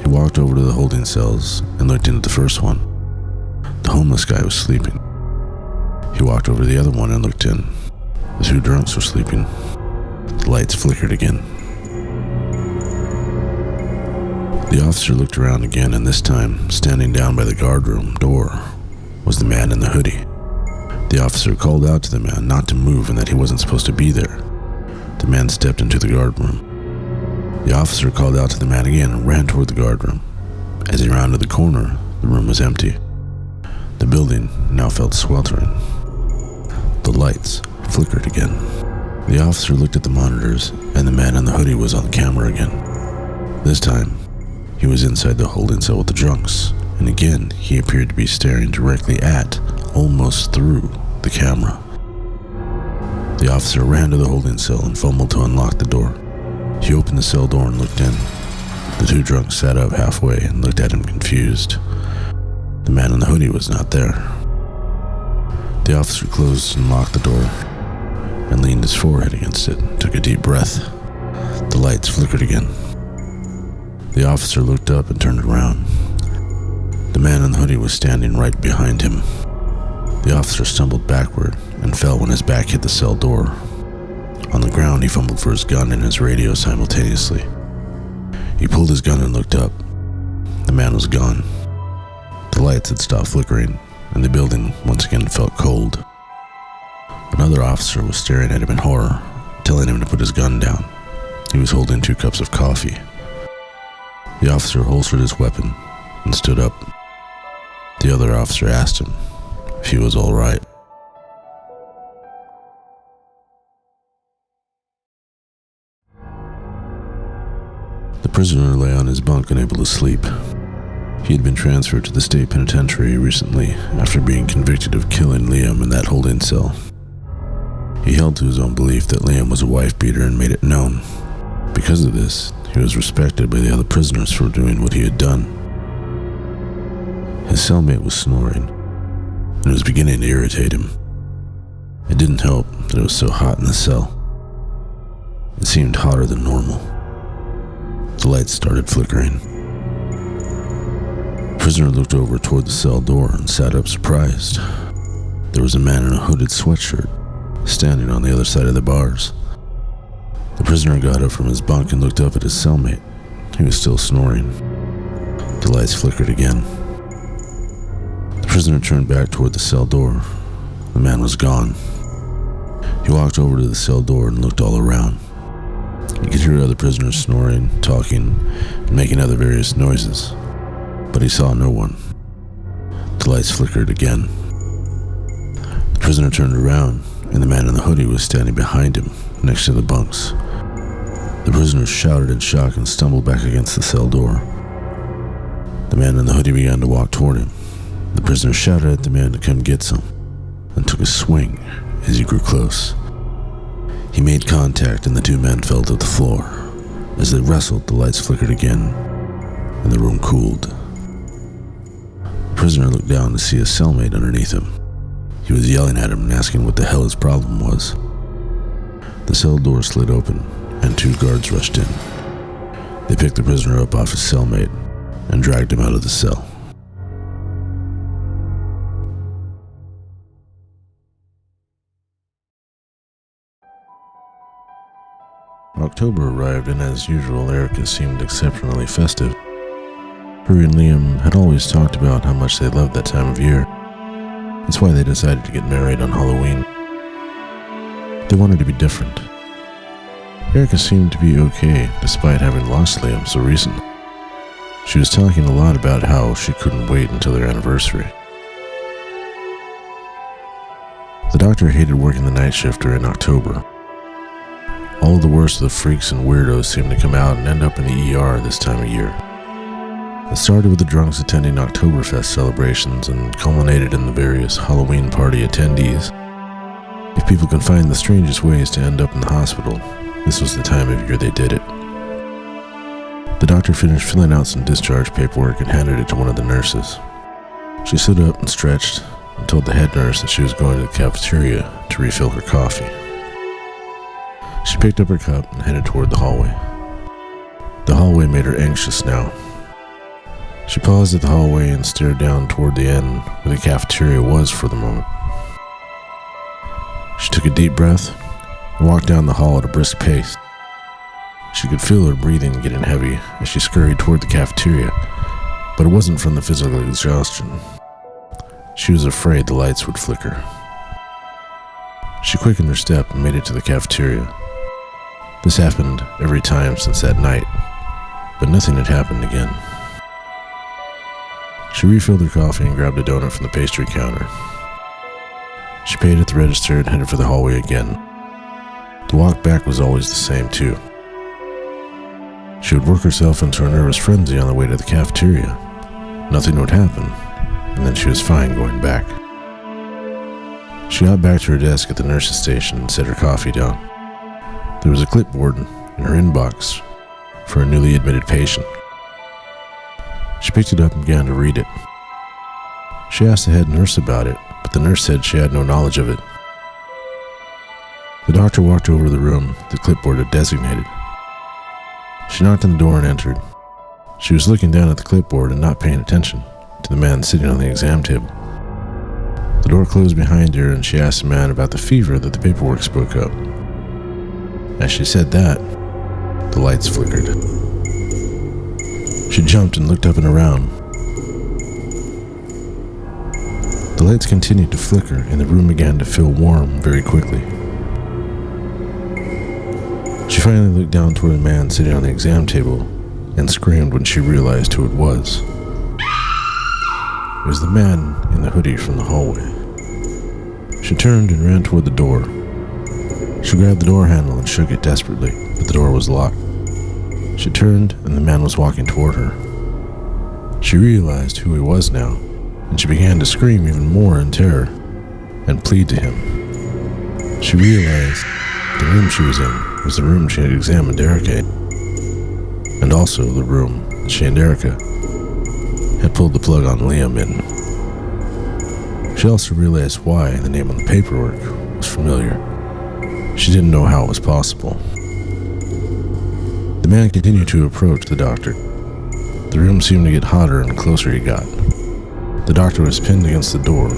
He walked over to the holding cells and looked into the first one. The homeless guy was sleeping. He walked over to the other one and looked in. The two drunks were sleeping. The lights flickered again. The officer looked around again, and this time, standing down by the guardroom door, was the man in the hoodie. The officer called out to the man not to move and that he wasn't supposed to be there. The man stepped into the guardroom. The officer called out to the man again and ran toward the guardroom. As he rounded the corner, the room was empty. The building now felt sweltering. The lights flickered again. The officer looked at the monitors, and the man in the hoodie was on the camera again. This time, he was inside the holding cell with the drunks, and again he appeared to be staring directly at, almost through, the camera. The officer ran to the holding cell and fumbled to unlock the door. He opened the cell door and looked in. The two drunks sat up halfway and looked at him confused. The man in the hoodie was not there. The officer closed and locked the door and leaned his forehead against it and took a deep breath. The lights flickered again. The officer looked up and turned around. The man in the hoodie was standing right behind him. The officer stumbled backward and fell when his back hit the cell door. On the ground, he fumbled for his gun and his radio simultaneously. He pulled his gun and looked up. The man was gone. The lights had stopped flickering, and the building once again felt cold. Another officer was staring at him in horror, telling him to put his gun down. He was holding 2 cups of coffee. The officer holstered his weapon and stood up. The other officer asked him if he was all right. The prisoner lay on his bunk unable to sleep. He had been transferred to the state penitentiary recently after being convicted of killing Liam in that holding cell. He held to his own belief that Liam was a wife-beater and made it known. Because of this, he was respected by the other prisoners for doing what he had done. His cellmate was snoring, and it was beginning to irritate him. It didn't help that it was so hot in the cell. It seemed hotter than normal. The lights started flickering. The prisoner looked over toward the cell door and sat up surprised. There was a man in a hooded sweatshirt standing on the other side of the bars. The prisoner got up from his bunk and looked up at his cellmate. He was still snoring. The lights flickered again. The prisoner turned back toward the cell door. The man was gone. He walked over to the cell door and looked all around. He could hear other prisoners snoring, talking, and making other various noises, but he saw no one. The lights flickered again. The prisoner turned around, and the man in the hoodie was standing behind him, next to the bunks. The prisoner shouted in shock and stumbled back against the cell door. The man in the hoodie began to walk toward him. The prisoner shouted at the man to come get some, and took a swing as he grew close. He made contact and the 2 men fell to the floor. As they wrestled, the lights flickered again, and the room cooled. The prisoner looked down to see a cellmate underneath him. He was yelling at him and asking what the hell his problem was. The cell door slid open, and 2 guards rushed in. They picked the prisoner up off his cellmate and dragged him out of the cell. October arrived, and as usual, Erica seemed exceptionally festive. Her and Liam had always talked about how much they loved that time of year. That's why they decided to get married on Halloween. They wanted to be different. Erica seemed to be okay, despite having lost Liam so recently. She was talking a lot about how she couldn't wait until their anniversary. The doctor hated working the night shift during October. All the worst of the freaks and weirdos seemed to come out and end up in the ER this time of year. It started with the drunks attending Oktoberfest celebrations and culminated in the various Halloween party attendees. If people can find the strangest ways to end up in the hospital, this was the time of year they did it. The doctor finished filling out some discharge paperwork and handed it to one of the nurses. She stood up and stretched and told the head nurse that she was going to the cafeteria to refill her coffee. She picked up her cup and headed toward the hallway. The hallway made her anxious now. She paused at the hallway and stared down toward the end where the cafeteria was for the moment. She took a deep breath and walked down the hall at a brisk pace. She could feel her breathing getting heavy as she scurried toward the cafeteria, but it wasn't from the physical exhaustion. She was afraid the lights would flicker. She quickened her step and made it to the cafeteria. This happened every time since that night, but nothing had happened again. She refilled her coffee and grabbed a donut from the pastry counter. She paid at the register and headed for the hallway again. The walk back was always the same too. She would work herself into a nervous frenzy on the way to the cafeteria. Nothing would happen, and then she was fine going back. She got back to her desk at the nurse's station and set her coffee down. There was a clipboard in her inbox for a newly admitted patient. She picked it up and began to read it. She asked the head nurse about it, but the nurse said she had no knowledge of it. The doctor walked over to the room the clipboard had designated. She knocked on the door and entered. She was looking down at the clipboard and not paying attention to the man sitting on the exam table. The door closed behind her and she asked the man about the fever that the paperwork spoke of. As she said that, the lights flickered. She jumped and looked up and around. The lights continued to flicker, and the room began to feel warm very quickly. She finally looked down toward the man sitting on the exam table and screamed when she realized who it was. It was the man in the hoodie from the hallway. She turned and ran toward the door. She grabbed the door handle and shook it desperately, but the door was locked. She turned, and the man was walking toward her. She realized who he was now, and she began to scream even more in terror and plead to him. She realized the room she was in was the room she had examined Erica in, and also the room she and Erica had pulled the plug on Liam in. She also realized why the name on the paperwork was familiar. She didn't know how it was possible. The man continued to approach the doctor. The room seemed to get hotter and closer he got. The doctor was pinned against the door.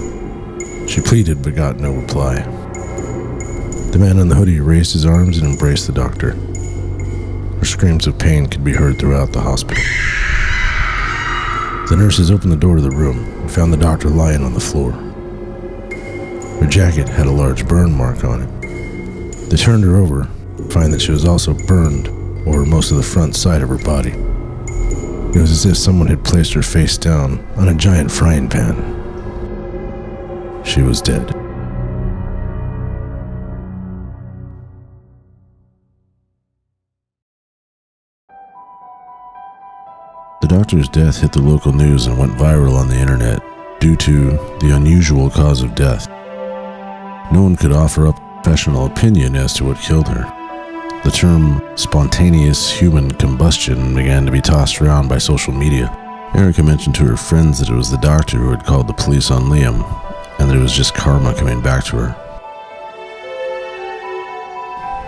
She pleaded but got no reply. The man in the hoodie raised his arms and embraced the doctor. Her screams of pain could be heard throughout the hospital. The nurses opened the door to the room and found the doctor lying on the floor. Her jacket had a large burn mark on it. They turned her over to find that she was also burned over most of the front side of her body. It was as if someone had placed her face down on a giant frying pan. She was dead. The doctor's death hit the local news and went viral on the internet due to the unusual cause of death. No one could offer up a professional opinion as to what killed her. The term spontaneous human combustion began to be tossed around by social media. Erica mentioned to her friends that it was the doctor who had called the police on Liam, and that it was just karma coming back to her.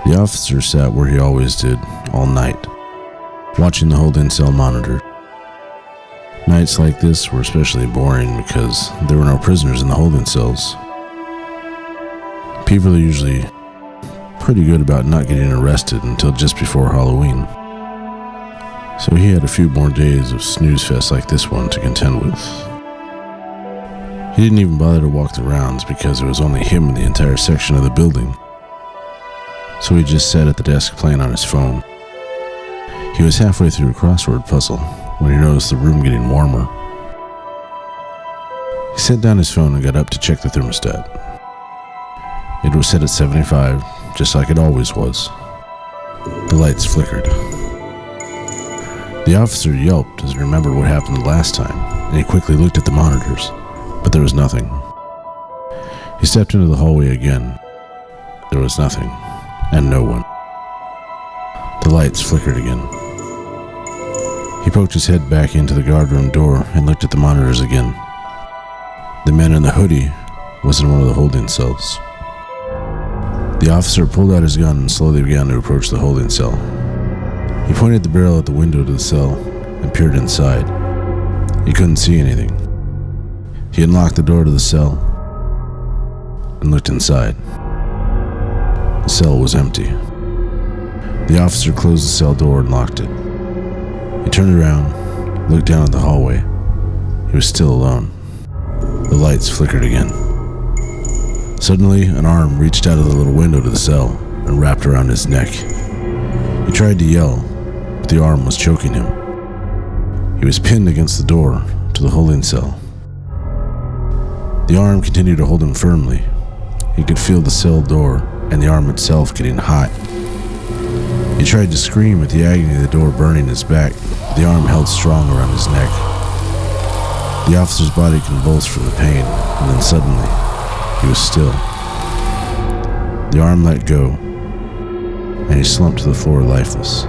The officer sat where he always did, all night, watching the holding cell monitor. Nights like this were especially boring because there were no prisoners in the holding cells. People are usually pretty good about not getting arrested until just before Halloween. So he had a few more days of snooze fest like this one to contend with. He didn't even bother to walk the rounds because it was only him in the entire section of the building. So he just sat at the desk playing on his phone. He was halfway through a crossword puzzle when he noticed the room getting warmer. He set down his phone and got up to check the thermostat. It was set at 75, just like it always was. The lights flickered. The officer yelped as he remembered what happened the last time, and he quickly looked at the monitors, but there was nothing. He stepped into the hallway again. There was nothing, and no one. The lights flickered again. He poked his head back into the guardroom door and looked at the monitors again. The man in the hoodie was in one of the holding cells. The officer pulled out his gun and slowly began to approach the holding cell. He pointed the barrel at the window to the cell and peered inside. He couldn't see anything. He unlocked the door to the cell and looked inside. The cell was empty. The officer closed the cell door and locked it. He turned around, looked down at the hallway. He was still alone. The lights flickered again. Suddenly, an arm reached out of the little window to the cell and wrapped around his neck. He tried to yell, but the arm was choking him. He was pinned against the door to the holding cell. The arm continued to hold him firmly. He could feel the cell door and the arm itself getting hot. He tried to scream at the agony of the door burning his back, but the arm held strong around his neck. The officer's body convulsed from the pain, and then suddenly, he was still. The arm let go, and he slumped to the floor lifeless.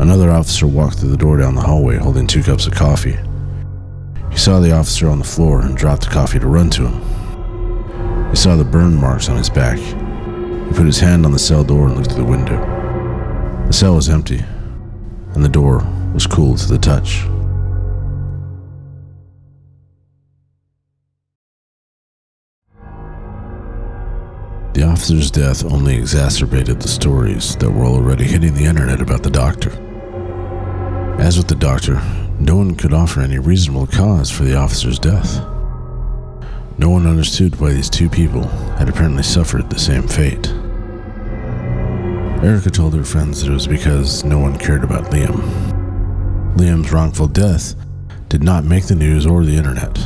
Another officer walked through the door down the hallway holding 2 cups of coffee. He saw the officer on the floor and dropped the coffee to run to him. He saw the burn marks on his back. He put his hand on the cell door and looked through the window. The cell was empty, and the door was cool to the touch. The officer's death only exacerbated the stories that were already hitting the internet about the doctor. As with the doctor, no one could offer any reasonable cause for the officer's death. No one understood why these two people had apparently suffered the same fate. Erica told her friends that it was because no one cared about Liam. Liam's wrongful death did not make the news or the internet.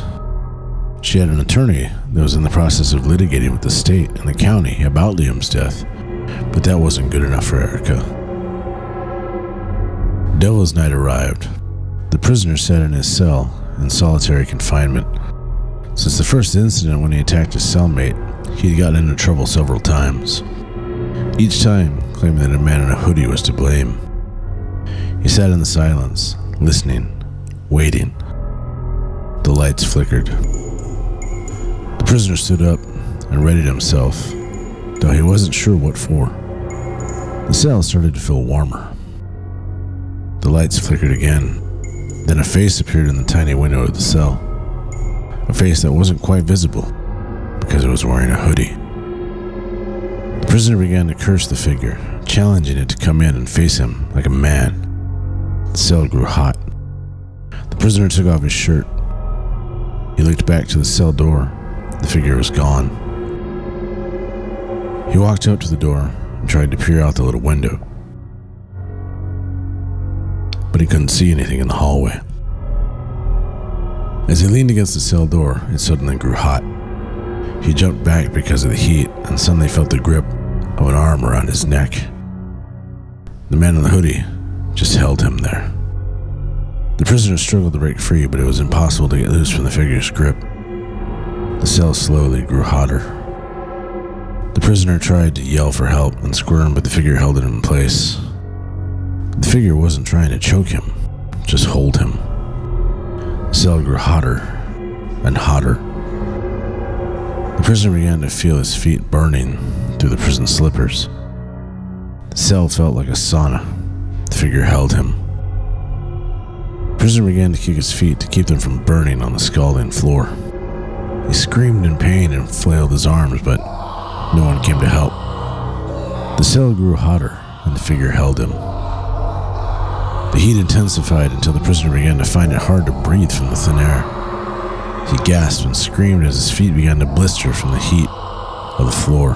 She had an attorney that was in the process of litigating with the state and the county about Liam's death, but that wasn't good enough for Erica. Devil's Night arrived. The prisoner sat in his cell in solitary confinement. Since the first incident when he attacked his cellmate, he had gotten into trouble several times, each time claiming that a man in a hoodie was to blame. He sat in the silence, listening, waiting. The lights flickered. The prisoner stood up and readied himself, though he wasn't sure what for. The cell started to feel warmer. The lights flickered again. Then a face appeared in the tiny window of the cell. A face that wasn't quite visible because it was wearing a hoodie. The prisoner began to curse the figure, challenging it to come in and face him like a man. The cell grew hot. The prisoner took off his shirt. He looked back to the cell door. The figure was gone. He walked up to the door and tried to peer out the little window, but he couldn't see anything in the hallway. As he leaned against the cell door, it suddenly grew hot. He jumped back because of the heat and suddenly felt the grip of an arm around his neck. The man in the hoodie just held him there. The prisoner struggled to break free, but it was impossible to get loose from the figure's grip. The cell slowly grew hotter. The prisoner tried to yell for help and squirm, but the figure held him in place. The figure wasn't trying to choke him, just hold him. The cell grew hotter and hotter. The prisoner began to feel his feet burning through the prison slippers. The cell felt like a sauna. The figure held him. The prisoner began to kick his feet to keep them from burning on the scalding floor. He screamed in pain and flailed his arms, but no one came to help. The cell grew hotter and the figure held him. The heat intensified until the prisoner began to find it hard to breathe from the thin air. He gasped and screamed as his feet began to blister from the heat of the floor.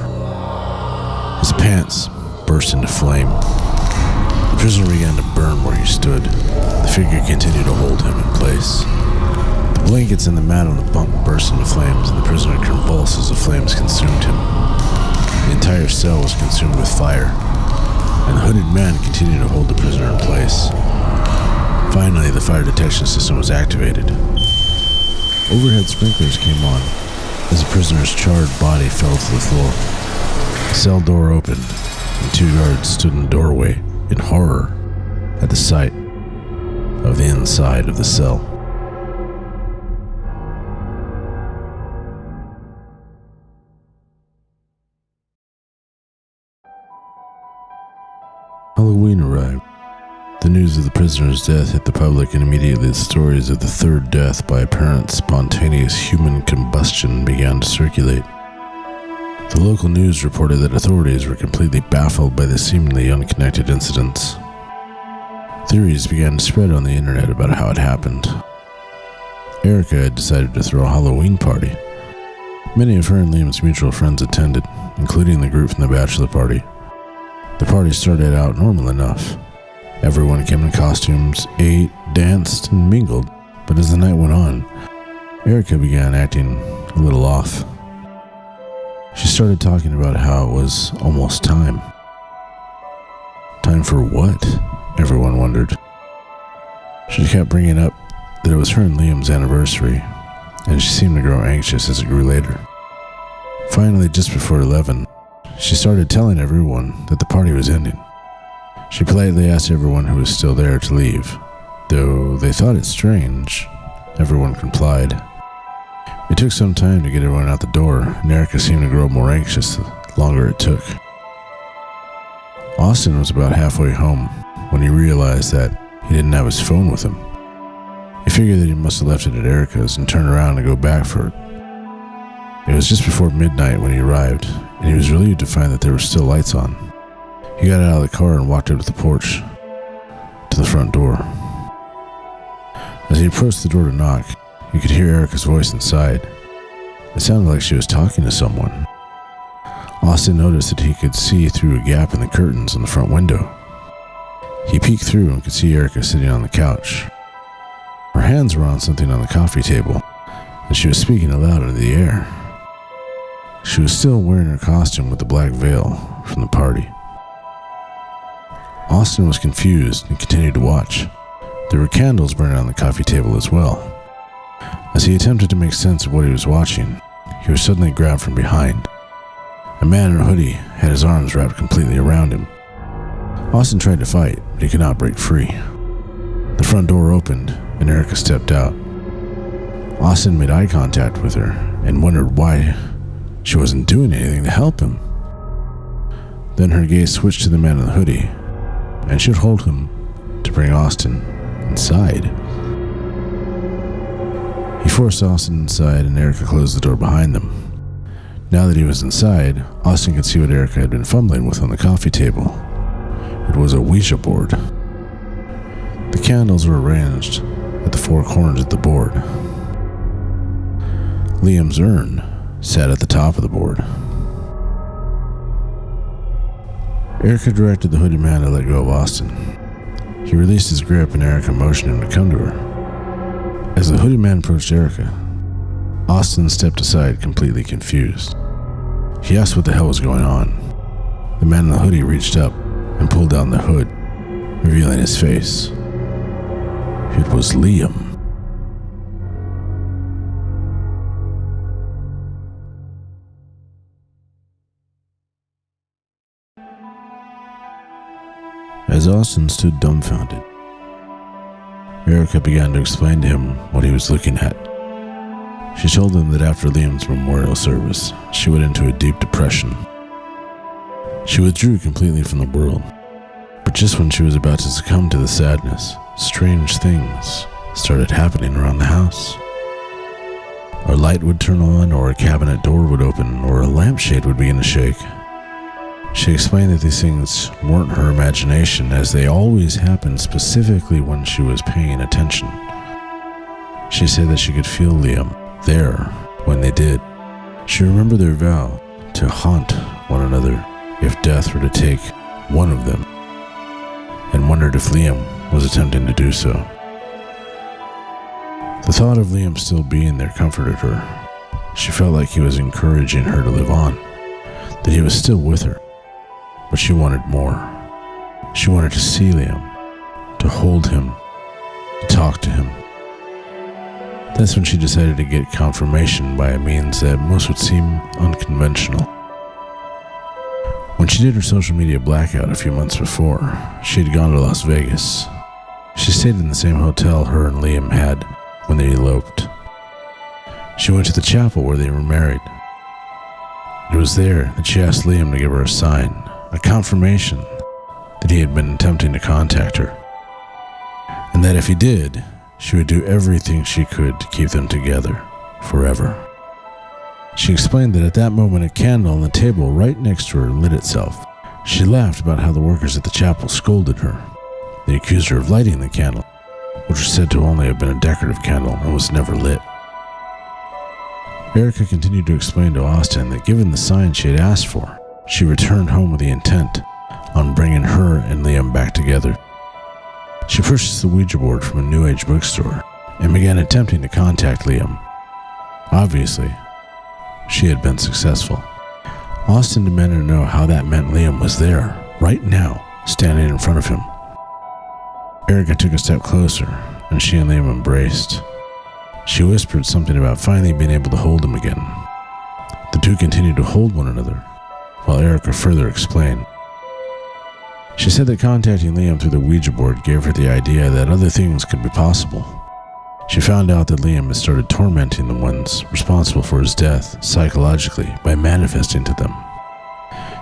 His pants burst into flame. The prisoner began to burn where he stood. The figure continued to hold him in place. The blankets and the mat on the bunk burst into flames, and the prisoner convulsed as the flames consumed him. The entire cell was consumed with fire, and the hooded man continued to hold the prisoner in place. Finally, the fire detection system was activated. Overhead sprinklers came on as the prisoner's charred body fell to the floor. The cell door opened, and two guards stood in the doorway in horror at the sight of the inside of the cell. Halloween arrived. The news of the prisoner's death hit the public, and immediately the stories of the third death by apparent spontaneous human combustion began to circulate. The local news reported that authorities were completely baffled by the seemingly unconnected incidents. Theories began to spread on the internet about how it happened. Erica had decided to throw a Halloween party. Many of her and Liam's mutual friends attended, including the group from the bachelor party. The party started out normal enough. Everyone came in costumes, ate, danced, and mingled, but as the night went on, Erica began acting a little off. She started talking about how it was almost time. Time for what? Everyone wondered. She kept bringing up that it was her and Liam's anniversary, and she seemed to grow anxious as it grew later. Finally, just before 11, she started telling everyone that the party was ending. She politely asked everyone who was still there to leave. Though they thought it strange, everyone complied. It took some time to get everyone out the door, and Erica seemed to grow more anxious the longer it took. Austin was about halfway home when he realized that he didn't have his phone with him. He figured that he must have left it at Erica's and turned around to go back for it. It was just before midnight when he arrived, and he was relieved to find that there were still lights on. He got out of the car and walked up to the porch to the front door. As he approached the door to knock, he could hear Erica's voice inside. It sounded like she was talking to someone. Austin noticed that he could see through a gap in the curtains on the front window. He peeked through and could see Erica sitting on the couch. Her hands were on something on the coffee table, and she was speaking aloud into the air. She was still wearing her costume with the black veil from the party. Austin was confused and continued to watch. There were candles burning on the coffee table as well. As he attempted to make sense of what he was watching, he was suddenly grabbed from behind. A man in a hoodie had his arms wrapped completely around him. Austin tried to fight, but he could not break free. The front door opened, and Erica stepped out. Austin made eye contact with her and wondered why she wasn't doing anything to help him. Then her gaze switched to the man in the hoodie, and she would hold him to bring Austin inside. He forced Austin inside, and Erica closed the door behind them. Now that he was inside, Austin could see what Erica had been fumbling with on the coffee table. It was a Ouija board. The candles were arranged at the four corners of the board. Liam's urn sat at the top of the board. Erica directed the hooded man to let go of Austin. He released his grip, and Erica motioned him to come to her. As the hooded man approached Erica, Austin stepped aside, completely confused. He asked what the hell was going on. The man in the hoodie reached up and pulled down the hood, revealing his face. It was Liam. As Austin stood dumbfounded, Erica began to explain to him what he was looking at. She told him that after Liam's memorial service, she went into a deep depression. She withdrew completely from the world, but just when she was about to succumb to the sadness, strange things started happening around the house. A light would turn on, or a cabinet door would open, or a lampshade would begin to shake. She explained that these things weren't her imagination, as they always happened specifically when she was paying attention. She said that she could feel Liam there when they did. She remembered their vow to haunt one another if death were to take one of them, and wondered if Liam was attempting to do so. The thought of Liam still being there comforted her. She felt like he was encouraging her to live on, that he was still with her. But she wanted more. She wanted to see Liam, to hold him, to talk to him. That's when she decided to get confirmation by a means that most would seem unconventional. When she did her social media blackout a few months before, she had gone to Las Vegas. She stayed in the same hotel her and Liam had when they eloped. She went to the chapel where they were married. It was there that she asked Liam to give her a sign, a confirmation that he had been attempting to contact her, and that if he did, she would do everything she could to keep them together forever. She explained that at that moment a candle on the table right next to her lit itself. She laughed about how the workers at the chapel scolded her. They accused her of lighting the candle, which was said to only have been a decorative candle and was never lit. Erica continued to explain to Austin that given the sign she had asked for, she returned home with the intent on bringing her and Liam back together. She purchased the Ouija board from a New Age bookstore and began attempting to contact Liam. Obviously, she had been successful. Austin demanded to know how that meant Liam was there, right now, standing in front of him. Erica took a step closer, and she and Liam embraced. She whispered something about finally being able to hold him again. The two continued to hold one another, while Erica further explained. She said that contacting Liam through the Ouija board gave her the idea that other things could be possible. She found out that Liam had started tormenting the ones responsible for his death psychologically by manifesting to them.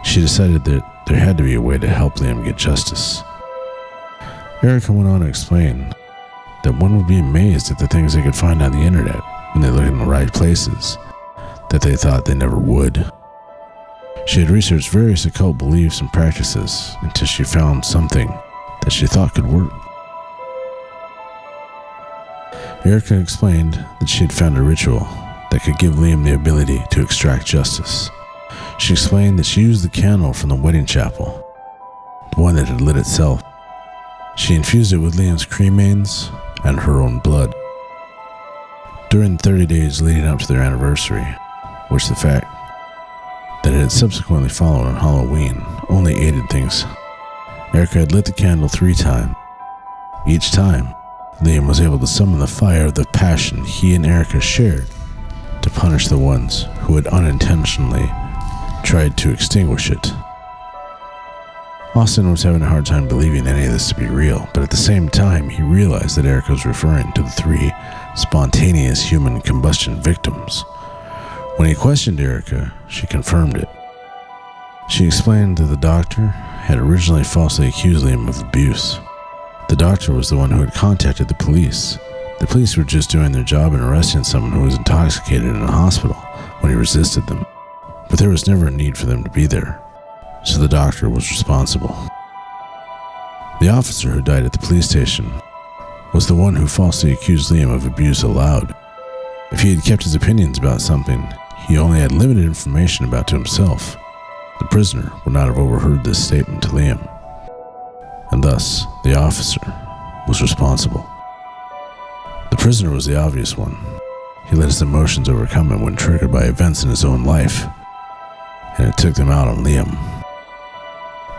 She decided that there had to be a way to help Liam get justice. Erica went on to explain that one would be amazed at the things they could find on the internet when they look in the right places that they thought they never would. She had researched various occult beliefs and practices until she found something that she thought could work. Erica explained that she had found a ritual that could give Liam the ability to extract justice. She explained that she used the candle from the wedding chapel, the one that had lit itself. She infused it with Liam's cremains and her own blood. During the 30 days leading up to their anniversary, which the fact that it had subsequently followed on Halloween only aided things, Erica had lit the candle 3 times. Each time, Liam was able to summon the fire of the passion he and Erica shared to punish the ones who had unintentionally tried to extinguish it. Austin was having a hard time believing any of this to be real, but at the same time, he realized that Erica was referring to the 3 spontaneous human combustion victims. When he questioned Erica, she confirmed it. She explained that the doctor had originally falsely accused Liam of abuse. The doctor was the one who had contacted the police. The police were just doing their job in arresting someone who was intoxicated in a hospital when he resisted them, but there was never a need for them to be there, so the doctor was responsible. The officer who died at the police station was the one who falsely accused Liam of abuse aloud. If he had kept his opinions about something he only had limited information about to himself, the prisoner would not have overheard this statement to Liam, and thus the officer was responsible. The prisoner was the obvious one. He let his emotions overcome him when triggered by events in his own life, and it took them out on Liam.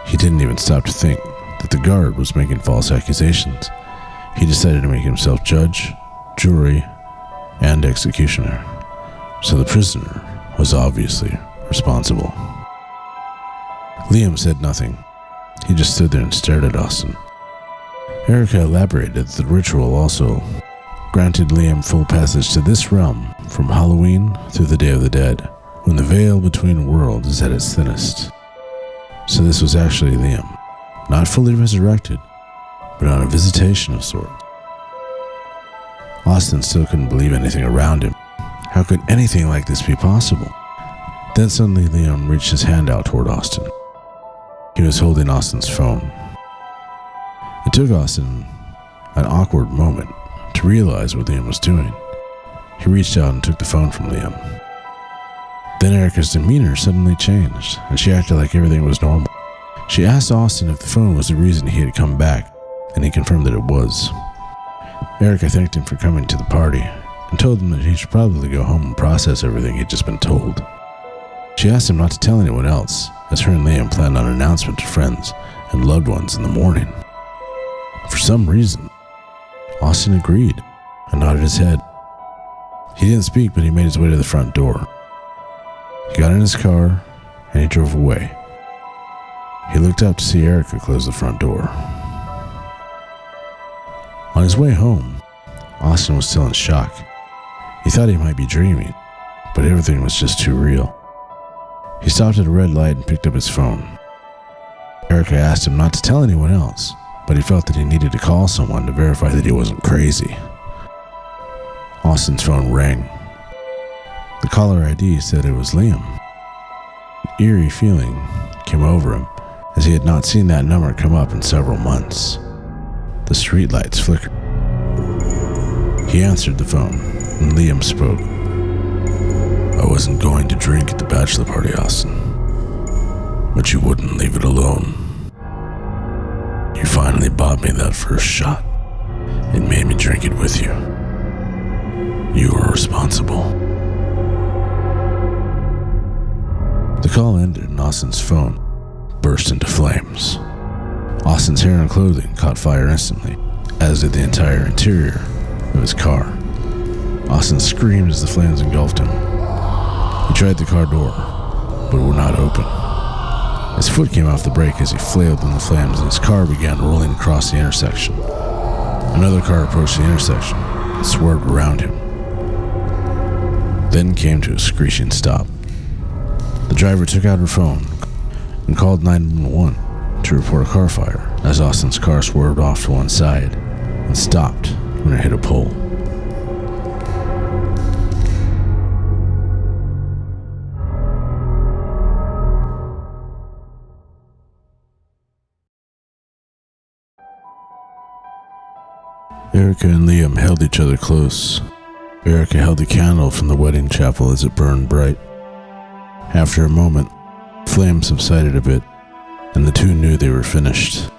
He didn't even stop to think that the guard was making false accusations. He decided to make himself judge, jury, and executioner. So the prisoner was obviously responsible. Liam said nothing. He just stood there and stared at Austin. Erica elaborated that the ritual also granted Liam full passage to this realm from Halloween through the Day of the Dead, when the veil between worlds is at its thinnest. So this was actually Liam, not fully resurrected, but on a visitation of sorts. Austin still couldn't believe anything around him. How could anything like this be possible? Then suddenly Liam reached his hand out toward Austin. He was holding Austin's phone. It took Austin an awkward moment to realize what Liam was doing. He reached out and took the phone from Liam. Then Erica's demeanor suddenly changed, and she acted like everything was normal. She asked Austin if the phone was the reason he had come back, and he confirmed that it was. Erica thanked him for coming to the party, and told him that he should probably go home and process everything he'd just been told. She asked him not to tell anyone else, as her and Liam planned on an announcement to friends and loved ones in the morning. For some reason, Austin agreed and nodded his head. He didn't speak, but he made his way to the front door. He got in his car and he drove away. He looked up to see Erica close the front door. On his way home, Austin was still in shock. He thought he might be dreaming, but everything was just too real. He stopped at a red light and picked up his phone. Erica asked him not to tell anyone else, but he felt that he needed to call someone to verify that he wasn't crazy. Austin's phone rang. The caller ID said it was Liam. An eerie feeling came over him, as he had not seen that number come up in several months. The streetlights flickered. He answered the phone, and Liam spoke. "I wasn't going to drink at the bachelor party, Austin, but you wouldn't leave it alone. You finally bought me that first shot and made me drink it with you. You were responsible." The call ended and Austin's phone burst into flames. Austin's hair and clothing caught fire instantly, as did the entire interior of his car. Austin screamed as the flames engulfed him. He tried the car door, but it would not open. His foot came off the brake as he flailed in the flames, and his car began rolling across the intersection. Another car approached the intersection and swerved around him, then came to a screeching stop. The driver took out her phone and called 911 to report a car fire, as Austin's car swerved off to one side and stopped when it hit a pole. Erica and Liam held each other close. Erica held the candle from the wedding chapel as it burned bright. After a moment, flames subsided a bit, and the two knew they were finished.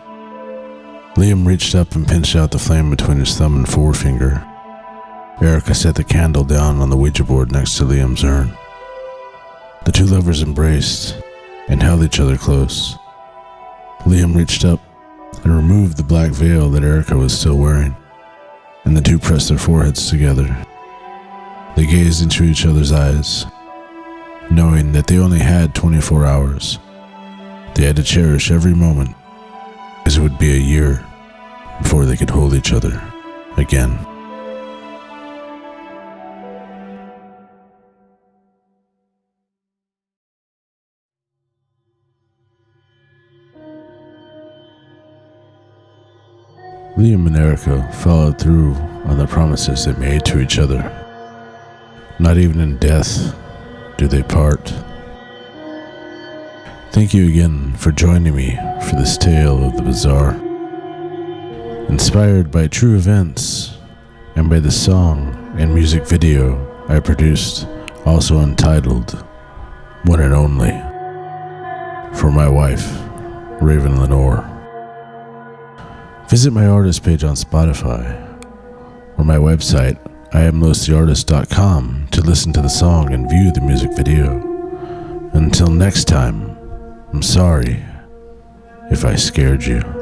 Liam reached up and pinched out the flame between his thumb and forefinger. Erica set the candle down on the Ouija board next to Liam's urn. The two lovers embraced and held each other close. Liam reached up and removed the black veil that Erica was still wearing, and the two pressed their foreheads together. They gazed into each other's eyes, knowing that they only had 24 hours. They had to cherish every moment, as it would be a year before they could hold each other again. Liam and Erica followed through on the promises they made to each other. Not even in death do they part. Thank you again for joining me for this tale of the bizarre. Inspired by true events and by the song and music video I produced, also entitled One and Only, for my wife, Raven Lenore. Visit my artist page on Spotify or my website, IamLosTheArtist.com, to listen to the song and view the music video. Until next time, I'm sorry if I scared you.